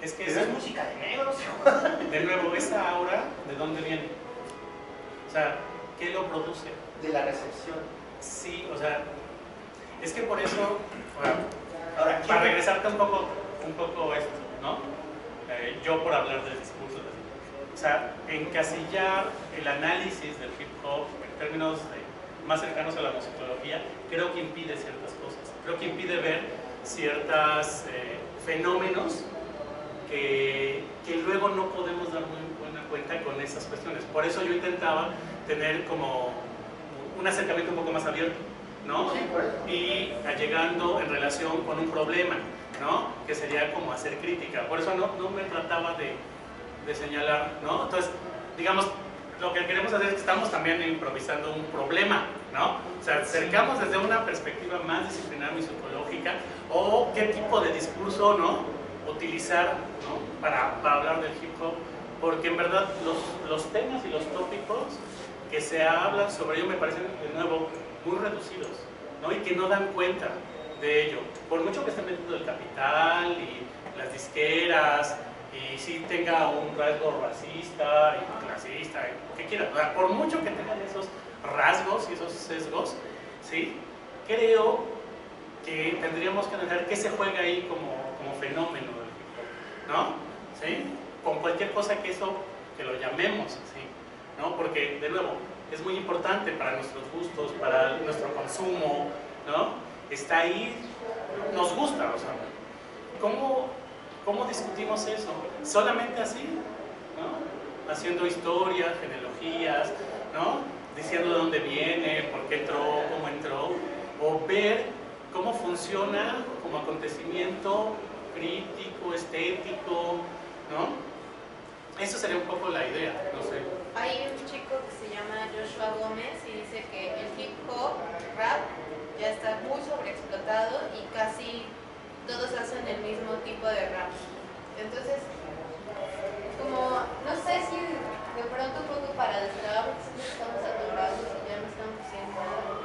Es que pero es música de negros. De nuevo, esa aura, ¿de dónde viene? O sea, ¿qué lo produce? De la recepción. Sí, o sea, es que por eso, ahora, para regresarte un poco esto, ¿no? Yo por hablar del discurso, o sea, encasillar el análisis del hip hop en términos más cercanos a la musicología, creo que impide ciertas cosas. Creo que impide ver ciertos fenómenos que luego no podemos dar muy buena cuenta con esas cuestiones. Por eso yo intentaba tener como un acercamiento un poco más abierto, ¿no? Sí, por eso. Y llegando en relación con un problema, ¿no? Que sería como hacer crítica. Por eso no me trataba de señalar, ¿no? Entonces, digamos, lo que queremos hacer es que estamos también improvisando un problema, ¿no? O sea, acercamos desde una perspectiva más disciplinar musicológica o qué tipo de discurso, ¿no? Utilizar, ¿no? Para hablar del hip hop, porque en verdad los temas y los tópicos que se hablan sobre ello me parecen de nuevo muy reducidos, ¿no? Y que no dan cuenta de ello, por mucho que estén metiendo el capital y las disqueras y sí tenga un rasgo racista y clasista, y que quiera, o sea, por mucho que tengan esos rasgos y esos sesgos, ¿sí? Creo que tendríamos que analizar qué se juega ahí como fenómeno del hip hop, ¿no? ¿Sí? Con cualquier cosa que lo llamemos así, ¿no? Porque, de nuevo, es muy importante para nuestros gustos, para nuestro consumo, ¿no? Está ahí, nos gusta, o sea, ¿cómo discutimos eso? ¿Solamente así? ¿No? Haciendo historias, genealogías, ¿no? Diciendo de dónde viene, por qué entró, cómo entró, o ver cómo funciona como acontecimiento crítico, estético, ¿no? Eso sería un poco la idea, no sé. Hay un chico que se llama Joshua Gómez y dice que el hip hop, rap, ya está muy sobreexplotado y casi todos hacen el mismo tipo de rap. Entonces, como, no sé si de pronto un poco para destrabar, porque siempre estamos atorados y ya no estamos diciendo nada,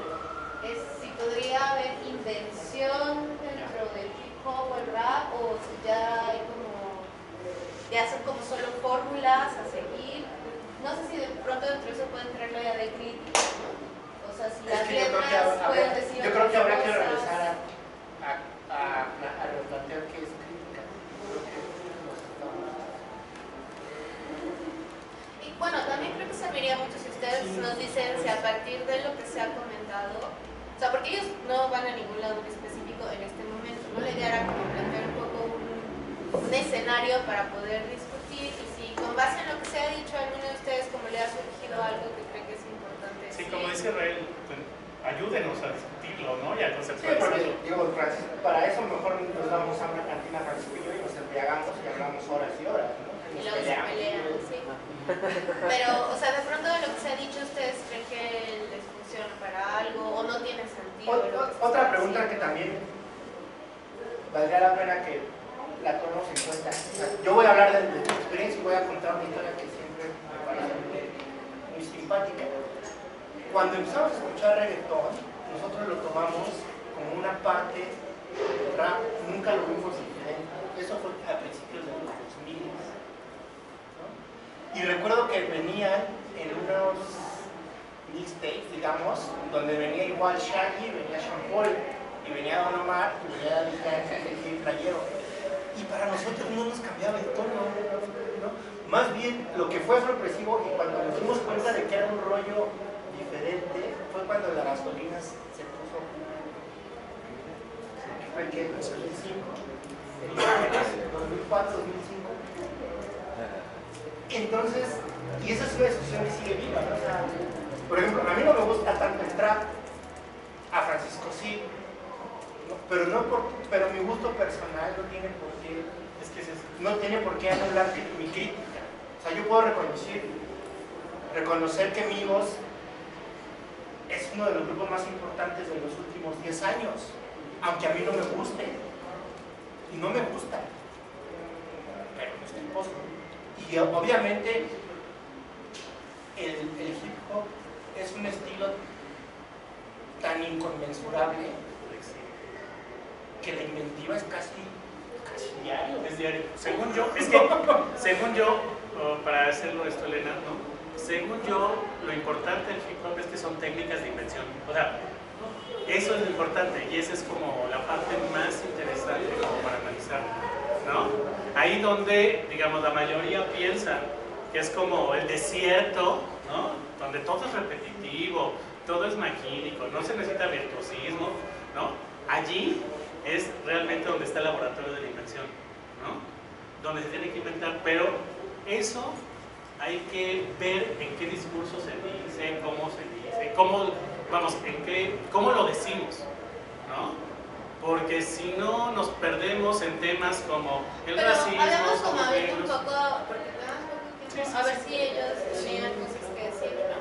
es si podría haber invención dentro del hip hop o el rap, o si ya hay como, ya son como solo fórmulas a seguir. No sé si de pronto dentro de eso puede entrar la idea de crítica, ¿no? O sea, si las letras pueden decir yo creo que habrá que cosas. regresar a replantear qué es crítica. Y bueno, también creo que serviría mucho si ustedes nos dicen si a partir de lo que se ha comentado, o sea, porque ellos no van a ningún lado en específico en este momento, ¿no? La idea era como plantear un poco un un escenario para poder discutir, y si con base en lo que se ha dicho a alguno de ustedes como le ha surgido algo que cree que es importante. Sí, como dice Israel, pues, ayúdenos a discutirlo, ¿no? Y a Sí, conceptualizarlo. porque, digo, para eso mejor nos vamos a una cantina Francisco y yo y nos embriagamos y hablamos horas y horas, ¿no? Y luego se pelean, sí. Pero, o sea, de pronto de lo que se ha dicho, ¿ustedes creen que les funciona para algo o no tiene sentido? Otra pregunta que también valdría la pena que la tomemos en cuenta. O sea, yo voy a hablar de mi experiencia y voy a contar una historia que siempre me parece muy simpática. Cuando empezamos a escuchar reggaetón, nosotros lo tomamos como una parte del rap, nunca lo vimos diferente. Eso fue a principios de los 2000. ¿No? Y recuerdo que venían en unos mixtapes, digamos, donde venía igual Shaggy, venía Sean Paul, y venía Don Omar, y venía Daddy Yankee, el playero. Y para nosotros no nos cambiaba el tono, ¿no? Más bien lo que fue sorpresivo, y cuando nos dimos cuenta de que era un rollo diferente, fue cuando la gasolina se puso, fue que en 2005, 2004, 2005. Entonces, y esa es una discusión que sigue viva, ¿no? O sea, por ejemplo, a mí no me gusta tanto el trap, a Francisco sí, ¿no? Pero mi gusto personal no tiene por qué, no tiene por qué anular mi crítica. O sea, yo puedo reconocer que Migos es uno de los grupos más importantes de los últimos 10 años, aunque a mí no me guste, y no me gusta, pero no estoy pozo. Y obviamente el hip hop es un estilo tan inconmensurable que la inventiva es casi diario. Es diario. Según yo, para hacerlo esto, Elena, ¿no? Según yo, lo importante del hip hop es que son técnicas de invención. O sea, eso es lo importante y esa es como la parte más interesante como para analizar, ¿no? Ahí donde, digamos, la mayoría piensa que es como el desierto, ¿no? Donde todo es repetitivo, todo es magínico, no se necesita virtuosismo, ¿no? Allí es realmente donde está el laboratorio de la invención, ¿no? Donde se tiene que inventar, pero eso hay que ver en qué discurso se dice, cómo lo decimos, ¿no? Porque si no nos perdemos en temas como el racismo, hablamos como los ahorita un negros. poco, porque tenemos poco tiempo, a ver si ellos tenían cosas que decir, ¿no?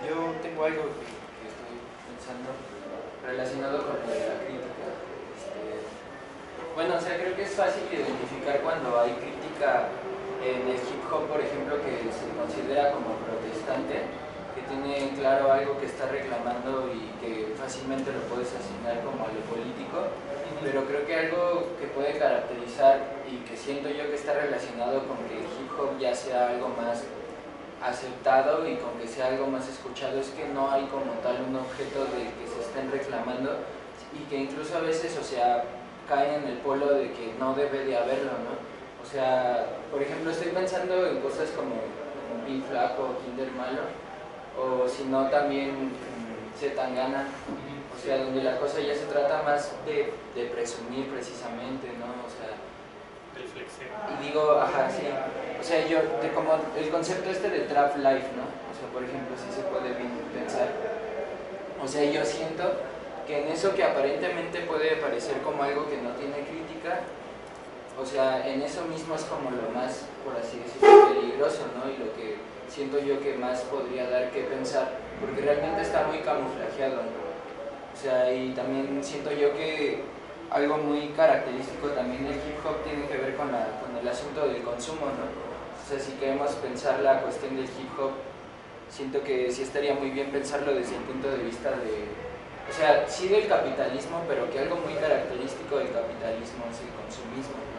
Yo tengo algo que estoy pensando relacionado con lo de la crítica. Bueno, o sea, creo que es fácil identificar cuando hay crítica en el hip hop, por ejemplo, que se considera como protestante, que tiene claro algo que está reclamando y que fácilmente lo puedes asignar como a lo político, pero creo que algo que puede caracterizar y que siento yo que está relacionado con que el hip hop ya sea algo más aceptado y con que sea algo más escuchado es que no hay como tal un objeto de que se estén reclamando y que incluso a veces, o sea, caen en el polo de que no debe de haberlo, ¿no? O sea, por ejemplo, estoy pensando en cosas como Pin Flaco o Kinder Malo, o si no también Zetangana, o sea, donde la cosa ya se trata más de presumir precisamente, ¿no? O sea, Del flexeo. y digo, ajá, sí, o sea, como el concepto este de trap life, ¿no? O sea, por ejemplo, sí se puede bien pensar. O sea, yo siento que en eso que aparentemente puede parecer como algo que no tiene crítica, o sea, en eso mismo es como lo más, por así decirlo, peligroso, ¿no? Y lo que siento yo que más podría dar que pensar, porque realmente está muy camuflajeado, ¿no? O sea, y también siento yo que algo muy característico también del hip hop tiene que ver con el asunto del consumo, ¿no? O sea, si queremos pensar la cuestión del hip hop, siento que sí estaría muy bien pensarlo desde el punto de vista de, o sea, sí del capitalismo, pero que algo muy característico del capitalismo es el consumismo, ¿no?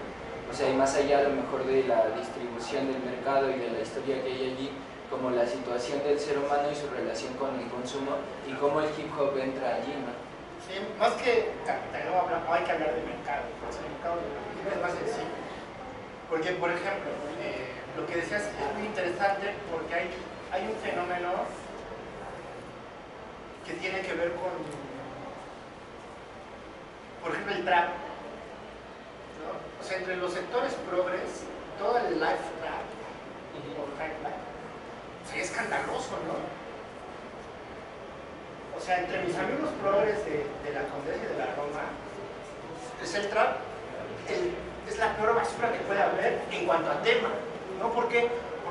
O sea, y más allá a lo mejor de la distribución del mercado y de la historia que hay allí, como la situación del ser humano y su relación con el consumo y cómo el hip hop entra allí, ¿no? Sí, más que capitalismo hay que hablar de mercado. El mercado es más sencillo. Porque, por ejemplo, lo que decías es muy interesante porque hay un fenómeno que tiene que ver con, por ejemplo, el trap, ¿no? O sea, entre los sectores progres, todo el life trap o high life, sería escandaloso, ¿no? O sea, entre mis amigos progres de la Condesa y de la Roma, es el trap, es la peor basura que puede haber en cuanto a tema, ¿no? Porque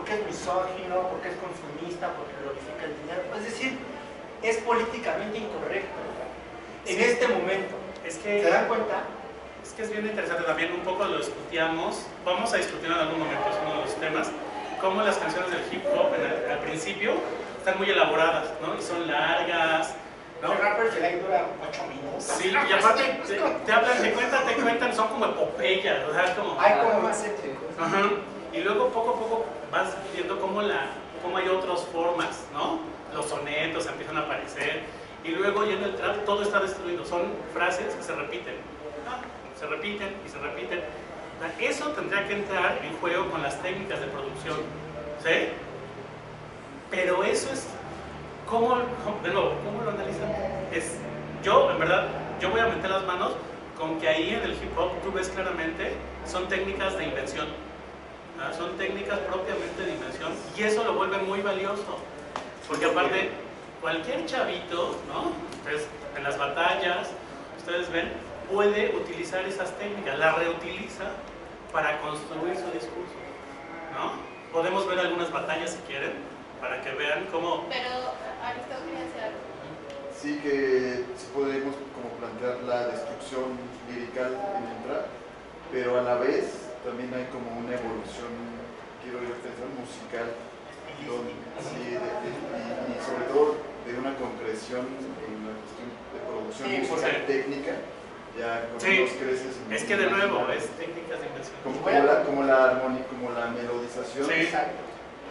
es misógino, porque es consumista, porque glorifica el dinero, es decir, es políticamente incorrecto en este momento. ¿Se dan cuenta? Es que es bien interesante también, un poco lo discutíamos, vamos a discutir en algún momento, es uno de los temas, cómo las canciones del hip hop al principio están muy elaboradas, ¿no? Y son largas, ¿no? Los rappers de ahí duran 8 minutos. Sí, y aparte te hablan, te cuentan, son como epopeyas, o sea, como... Hay como más épicos. Ajá. Y luego poco a poco vas viendo cómo hay otras formas, ¿no? Los sonetos empiezan a aparecer, y luego ya en el trap todo está destruido, son frases que se repiten, ¿no? Se repiten y se repiten. Eso tendría que entrar en juego con las técnicas de producción, ¿sí? Pero eso es, de nuevo, ¿cómo lo analizan? Yo, en verdad, yo voy a meter las manos con que ahí en el hip hop tú ves claramente, son técnicas de invención, ¿no? Son técnicas propiamente de invención, y eso lo vuelve muy valioso, porque aparte, cualquier chavito, ¿no? Pues, en las batallas, ustedes ven, puede utilizar esas técnicas, las reutiliza para construir su discurso, ¿no? Podemos ver algunas batallas si quieren, para que vean cómo... Pero, Aristóteles, Sí, que sí podemos como plantear la destrucción lirical en el trap, pero a la vez también hay como una evolución, quiero yo pensar, musical, y sobre todo de una concreción en la cuestión de producción musical técnica. Ya con los creces. Es que de nuevo, es técnicas de inversión. Como la melodización. Sí. Exacto.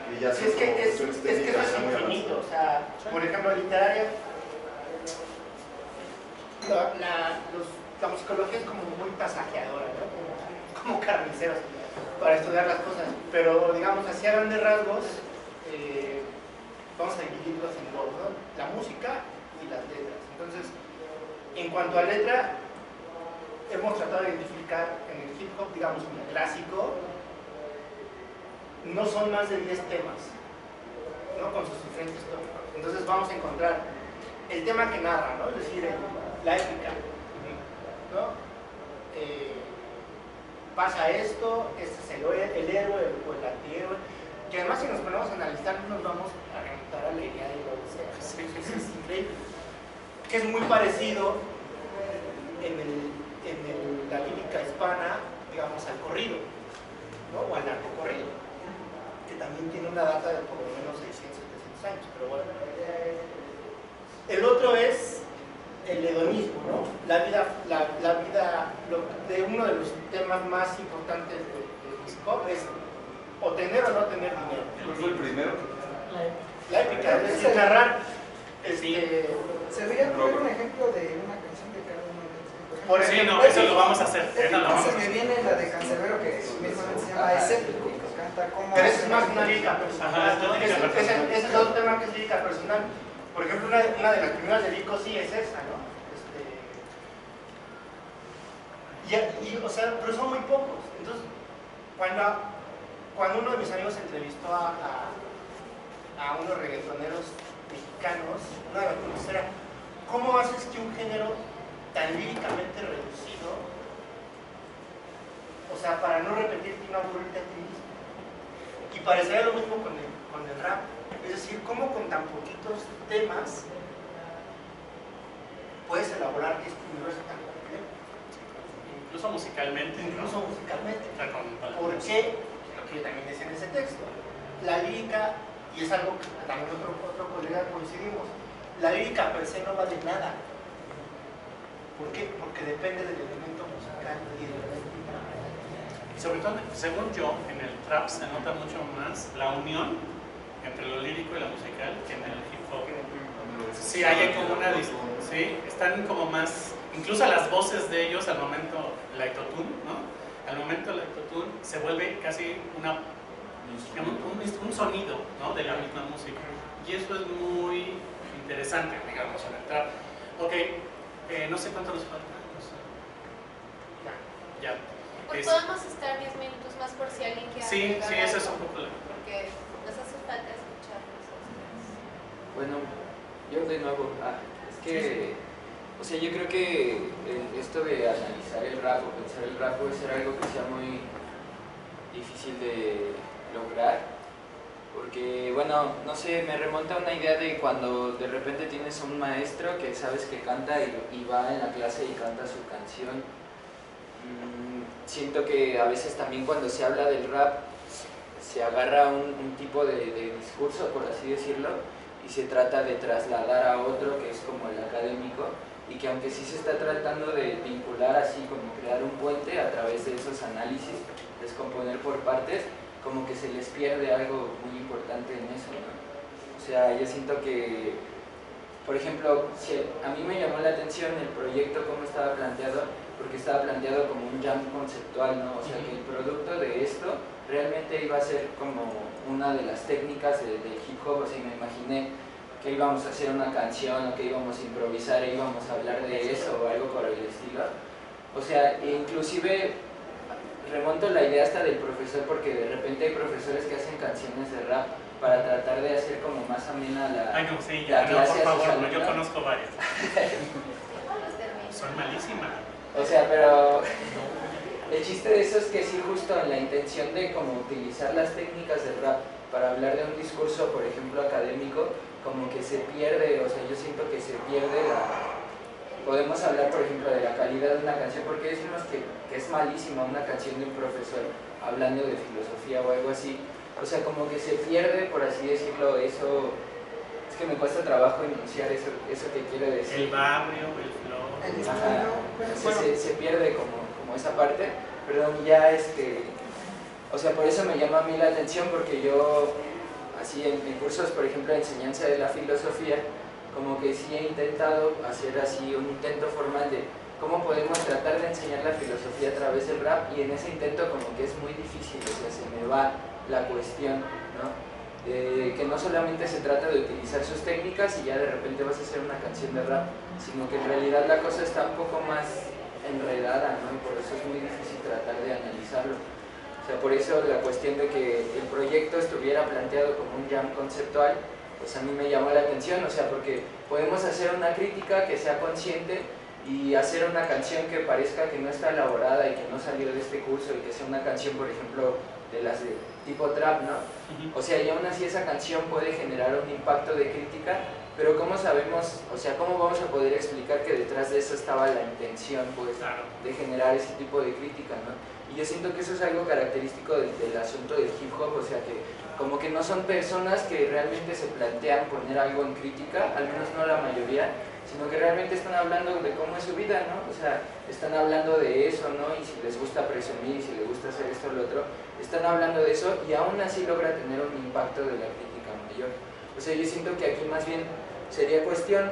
Y ya es que eso es infinito. O sea, por ejemplo, literaria, la musicología es como muy pasajeadora, ¿no? Como carniceros para estudiar las cosas. Pero, digamos, así a grandes rasgos, vamos a dividirlos en dos, ¿no? La música y las letras. Entonces, en cuanto a letra, hemos tratado de identificar en el hip hop, digamos, en el clásico, no son más de 10 temas, ¿no? Con sus diferentes tópicos. Entonces vamos a encontrar el tema que narra, ¿no? Es decir, la épica, ¿no? Pasa esto, este es el héroe o el antihéroe, que además si nos ponemos a analizar nos vamos a remontar a la idea de la Odisea, ¿no? Es increíble, que es muy parecido en la lírica hispana, digamos, al corrido, ¿no? O al narcocorrido, que también tiene una data de por lo menos 600, 700 años, pero bueno. El otro es el hedonismo, ¿no? La vida de uno de los temas más importantes de hip hop es o tener o no tener dinero. ¿Cuál fue el primero? La épica, es decir, narrar. Se veía poner un ejemplo de una canción de cada uno de los. Por ejemplo, no, eso lo vamos a hacer. Se me viene la de Cancerbero que mismamente se llama Escéptico, que canta como. Pero eso es más una lírica personal, ¿no? Ese es otro tema que es lírica personal. Por ejemplo, una de las primeras de Vico sí es esa, ¿no? O sea, pero son muy pocos. Entonces, cuando uno de mis amigos entrevistó a unos reggaetoneros mexicanos, una de las preguntas era, ¿cómo haces que un género tan líricamente reducido, o sea, para no repetirte una burrita a ti mismo? Y parecería lo mismo con el rap. Es decir, ¿cómo con tan poquitos temas puedes elaborar este universo tan complejo? Incluso musicalmente. Incluso musicalmente. ¿Por qué? Lo que yo también decía en ese texto. La lírica, y es algo que también otro colega coincidimos, la lírica per se no vale nada. ¿Por qué? Porque depende del elemento musical y del elemento interpretativo. Y sobre todo, según yo, en el trap se nota mucho más la unión entre lo lírico y lo musical que en el hip hop. Sí, hay como una... Sí, están como más... Incluso las voces de ellos al momento, el autotune, ¿no? Al momento del autotune se vuelve casi un sonido, ¿no? De la misma música. Y eso es muy interesante, digamos, en el trap. Ok, no sé cuánto nos falta. Ya. Pues podemos estar 10 minutos más por si alguien quiere. Sí, sí, eso es algo, un poco la... Porque nos hace falta escucharnos a ustedes. Bueno, yo de nuevo, es que, o sea, yo creo que esto de analizar el rap o pensar el rap puede ser algo que sea muy difícil de lograr, porque, bueno, no sé, me remonta a una idea de cuando de repente tienes un maestro que sabes que canta y va en la clase y canta su canción. Siento que a veces también cuando se habla del rap se agarra un tipo de discurso, por así decirlo, y se trata de trasladar a otro que es como el académico, y que aunque sí se está tratando de vincular así, como crear un puente a través de esos análisis, descomponer por partes, como que se les pierde algo muy importante en eso, ¿no? O sea, yo siento que, por ejemplo, a mí me llamó la atención el proyecto cómo estaba planteado, porque estaba planteado como un jam conceptual, ¿no? O sea, que el producto de esto realmente iba a ser como una de las técnicas del hip hop. O sea, me imaginé que íbamos a hacer una canción o que íbamos a improvisar e íbamos a hablar de eso o algo por el estilo. O sea, inclusive remonto la idea hasta del profesor, porque de repente hay profesores que hacen canciones de rap para tratar de hacer como más amena la, Ay, no, sí, la no, clase. por favor, social, yo ¿no? conozco varias. Son malísimas. O sea, pero el chiste de eso es que sí, justo en la intención de como utilizar las técnicas del rap para hablar de un discurso, por ejemplo, académico, como que se pierde, o sea, yo siento que se pierde la... Podemos hablar, por ejemplo, de la calidad de una canción, porque decimos que es malísima una canción de un profesor hablando de filosofía o algo así. O sea, como que se pierde, por así decirlo, eso... Es que me cuesta trabajo enunciar eso que quiero decir. El barrio, el flow. Ajá. Se pierde como esa parte, perdón, ya o sea, por eso me llama a mí la atención, porque yo, así en cursos, por ejemplo, de enseñanza de la filosofía, como que sí he intentado hacer así un intento formal de cómo podemos tratar de enseñar la filosofía a través del rap, y en ese intento como que es muy difícil, o sea, se me va la cuestión, ¿no? Que no solamente se trata de utilizar sus técnicas y ya de repente vas a hacer una canción de rap, sino que en realidad la cosa está un poco más enredada, ¿no? Y por eso es muy difícil tratar de analizarlo. O sea, por eso la cuestión de que el proyecto estuviera planteado como un jam conceptual, pues a mí me llamó la atención, o sea, porque podemos hacer una crítica que sea consciente y hacer una canción que parezca que no está elaborada y que no salió de este curso, y que sea una canción, por ejemplo, de las de tipo trap, ¿no? O sea, y aún así esa canción puede generar un impacto de crítica, pero ¿cómo sabemos, o sea, cómo vamos a poder explicar que detrás de eso estaba la intención, pues, de generar ese tipo de crítica, ¿no? Y yo siento que eso es algo característico del asunto del hip hop, o sea, que como que no son personas que realmente se plantean poner algo en crítica, al menos no la mayoría, sino que realmente están hablando de cómo es su vida, ¿no? O sea, están hablando de eso, ¿no? Y si les gusta presumir, si les gusta hacer esto o lo otro, están hablando de eso, y aún así logra tener un impacto de la crítica mayor. O sea, yo siento que aquí más bien sería cuestión,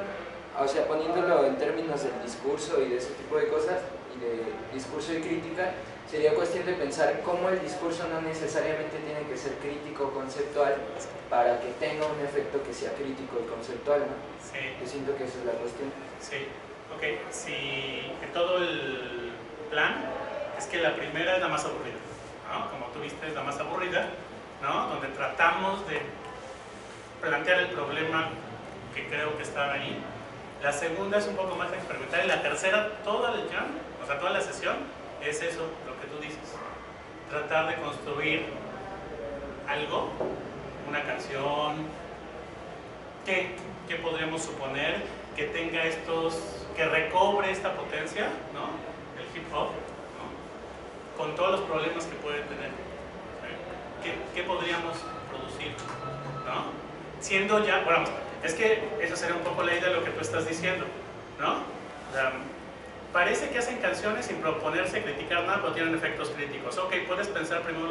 o sea, poniéndolo en términos del discurso y de ese tipo de cosas, y de discurso y crítica, sería cuestión de pensar cómo el discurso no necesariamente tiene que ser crítico o conceptual para que tenga un efecto que sea crítico y conceptual, ¿no? Sí. Yo siento que esa es la cuestión. Sí, ok. Si todo el plan es que la primera es la más aburrida, ¿no? Como tú viste, es la más aburrida, ¿no? Donde tratamos de plantear el problema que creo que estaba ahí. La segunda es un poco más experimental, y la tercera, toda el jam, o sea, toda la sesión, es eso, lo que tú dices. Tratar de construir algo, una canción, ¿qué podríamos suponer que tenga que recobre esta potencia, ¿no? El hip hop, ¿no? Con todos los problemas que puede tener. ¿Qué podríamos producir, ¿no? Siendo ya, bueno, es que eso sería un poco la idea de lo que tú estás diciendo, ¿no? O sea, parece que hacen canciones sin proponerse criticar nada, pero tienen efectos críticos. Ok, puedes pensar primero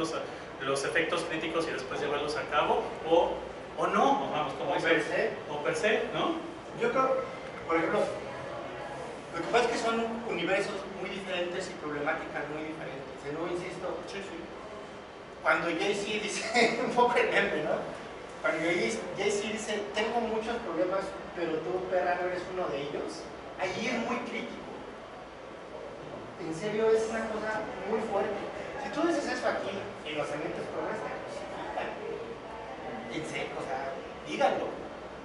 los efectos críticos y después llevarlos a cabo, o no, o vamos, como dice, o per se, ¿no? Yo creo, por ejemplo, lo que pasa es que son universos muy diferentes y problemáticas muy diferentes. De nuevo insisto, cuando Jay-Z dice, un poco el meme, ¿no? Cuando Jay-Z dice, tengo muchos problemas, pero tú, perra, no eres uno de ellos, allí es muy crítico. En serio, es una cosa muy fuerte. Si tú dices eso aquí, en los ambientes progres, en serio, o sea, díganlo.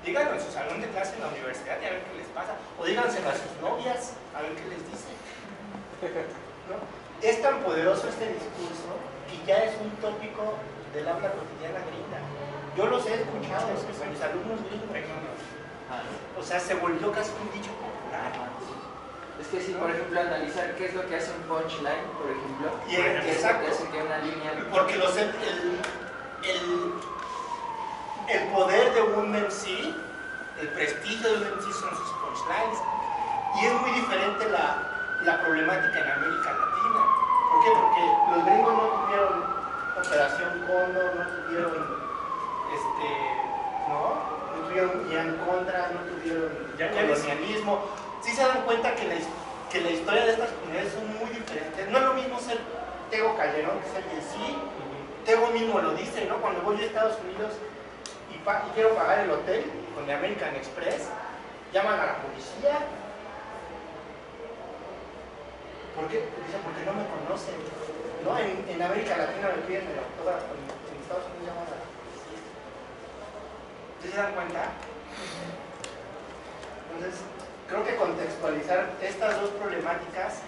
Díganlo en su salón de clase en la universidad y a ver qué les pasa. O díganselo a sus novias, a ver qué les dicen. ¿No? Es tan poderoso este discurso que ya es un tópico del habla cotidiana gringa. Yo los he escuchado con mis alumnos gringos. O sea, se volvió casi un dicho popular. Es que si, por ejemplo, analizar qué es lo que hace un punchline, por ejemplo, Y qué es lo exacto. que hace que una línea... Porque el poder de un MC, el prestigio de un MC son sus punchlines. Y es muy diferente la problemática en América Latina. ¿Por qué? Porque los gringos no tuvieron Operación Cóndor, no tuvieron no tuvieron Ian Contra, no tuvieron colonialismo. Sí se dan cuenta que la historia de estas comunidades son muy diferentes. No es lo mismo ser Tego Calderón que ser Yesí. Tego mismo lo dice, ¿no? Cuando voy a Estados Unidos y quiero pagar el hotel con el American Express, llaman a la policía. ¿Por qué? Dice, porque no me conocen. ¿No? En América Latina me piden el autógrafo, en Estados Unidos llaman a la policía. ¿Sí se dan cuenta? Entonces, creo que contextualizar estas dos problemáticas,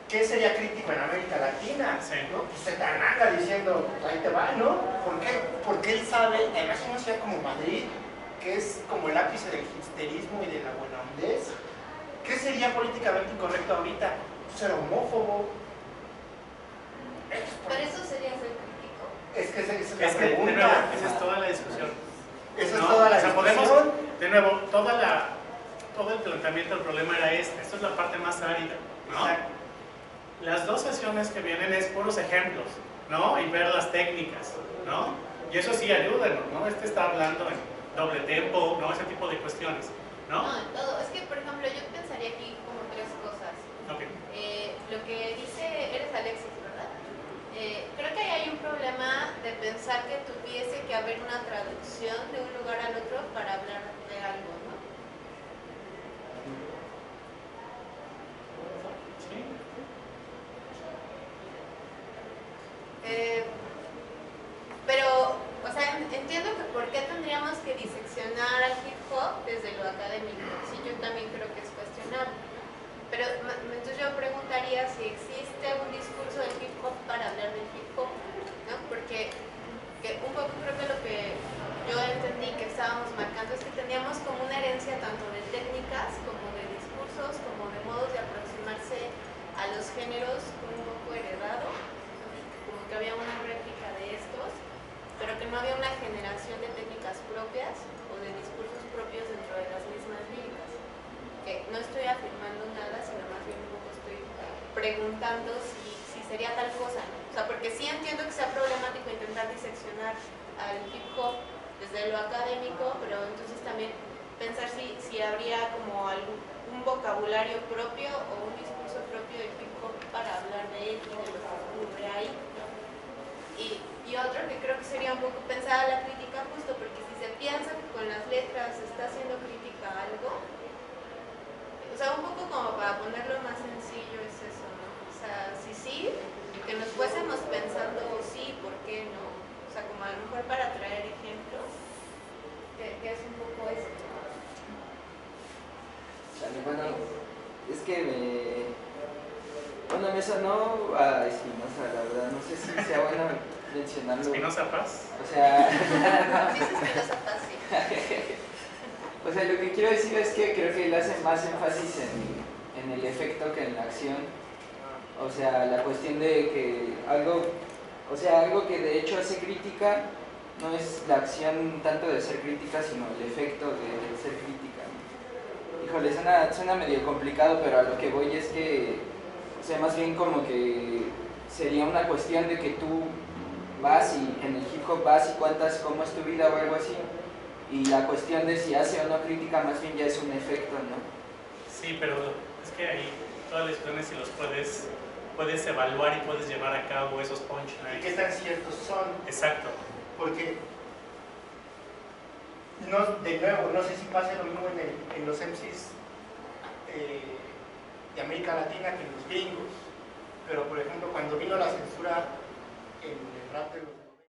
¿qué sería crítico en América Latina? Sí. ¿No? Pues se tananga diciendo, ahí te va, ¿no? ¿Por qué? Porque él sabe, además en una ciudad como Madrid, que es como el ápice del hipsterismo y de la buena hondez, ¿qué sería políticamente incorrecto ahorita? Ser homófobo. Pero eso sería ser crítico. Es que esa es la Es que, de pregunta. nuevo, esa es toda la discusión. Esa es ¿no? toda la o sea, discusión. podemos, de nuevo, todo el planteamiento del problema era este. Esto es la parte más árida, ¿no? Exacto. Las dos sesiones que vienen es puros ejemplos, ¿no? Y ver las técnicas, ¿no? Y eso sí, ayúdenos, ¿no? Está hablando en doble tempo, ¿no? Ese tipo de cuestiones, ¿no? No, en todo. Es que, por ejemplo, yo pensaría aquí como tres cosas. Ok. Lo que dice, eres Alexis, ¿verdad? Creo que ahí hay un problema de pensar que tuviese que haber una traducción de un lugar al otro para hablar de algo, ¿no? Sí. Pero, o sea, entiendo que por qué tendríamos que diseccionar al hip hop desde lo académico. Sí, yo también creo que es cuestionable. Pero entonces yo preguntaría si existe un discurso del hip hop para hablar del hip hop, ¿no? Porque un poco creo que lo que yo entendí que estábamos marcando es que teníamos como una herencia tanto de técnicas como de discursos, como de modos de aproximarse a los géneros un poco heredado, como que había una réplica de estos, pero que no había una generación de técnicas propias o de discursos propios dentro de las mismas líricas. Que no estoy afirmando nada, sino más bien un poco estoy preguntando si sería tal cosa, ¿no? O sea, porque sí entiendo que sea problemático intentar diseccionar al hip hop desde lo académico, pero entonces también pensar si habría como un vocabulario propio o un discurso propio del hip hop para hablar de él y de lo que ocurre ahí, ¿no? Y otro que creo que sería un poco pensar a la crítica justo, porque si se piensa que con las letras se está haciendo crítica a algo, o sea, un poco como para ponerlo más sencillo es eso, ¿no? O sea, sí, que nos fuésemos pensando sí, ¿por qué no? O sea, como a lo mejor para traer ejemplos, que es un poco eso. Bueno, es que me sonó a Espinosa, la verdad, no sé si sea bueno mencionarlo. ¿Espinosa Paz? O sea... Sí, es Espinosa Paz, sí. O sea, lo que quiero decir es que creo que él hace más énfasis en el efecto que en la acción. O sea, la cuestión de que algo que de hecho hace crítica no es la acción tanto de ser crítica, sino el efecto de ser crítica, ¿no? Híjole, suena medio complicado, pero a lo que voy es que, o sea, más bien como que sería una cuestión de que tú vas y en el hip hop vas y cuentas cómo es tu vida o algo así. Y la cuestión de si hace o no crítica más bien ya es un efecto, ¿no? Sí, pero es que ahí todas las cuestiones si los puedes evaluar y puedes llevar a cabo esos punchlines. ¿Y qué tan ciertos son? Exacto. Porque, de nuevo, no sé si pasa lo mismo en los MCs de América Latina que los gringos. Pero, por ejemplo, cuando vino la censura en el rap de los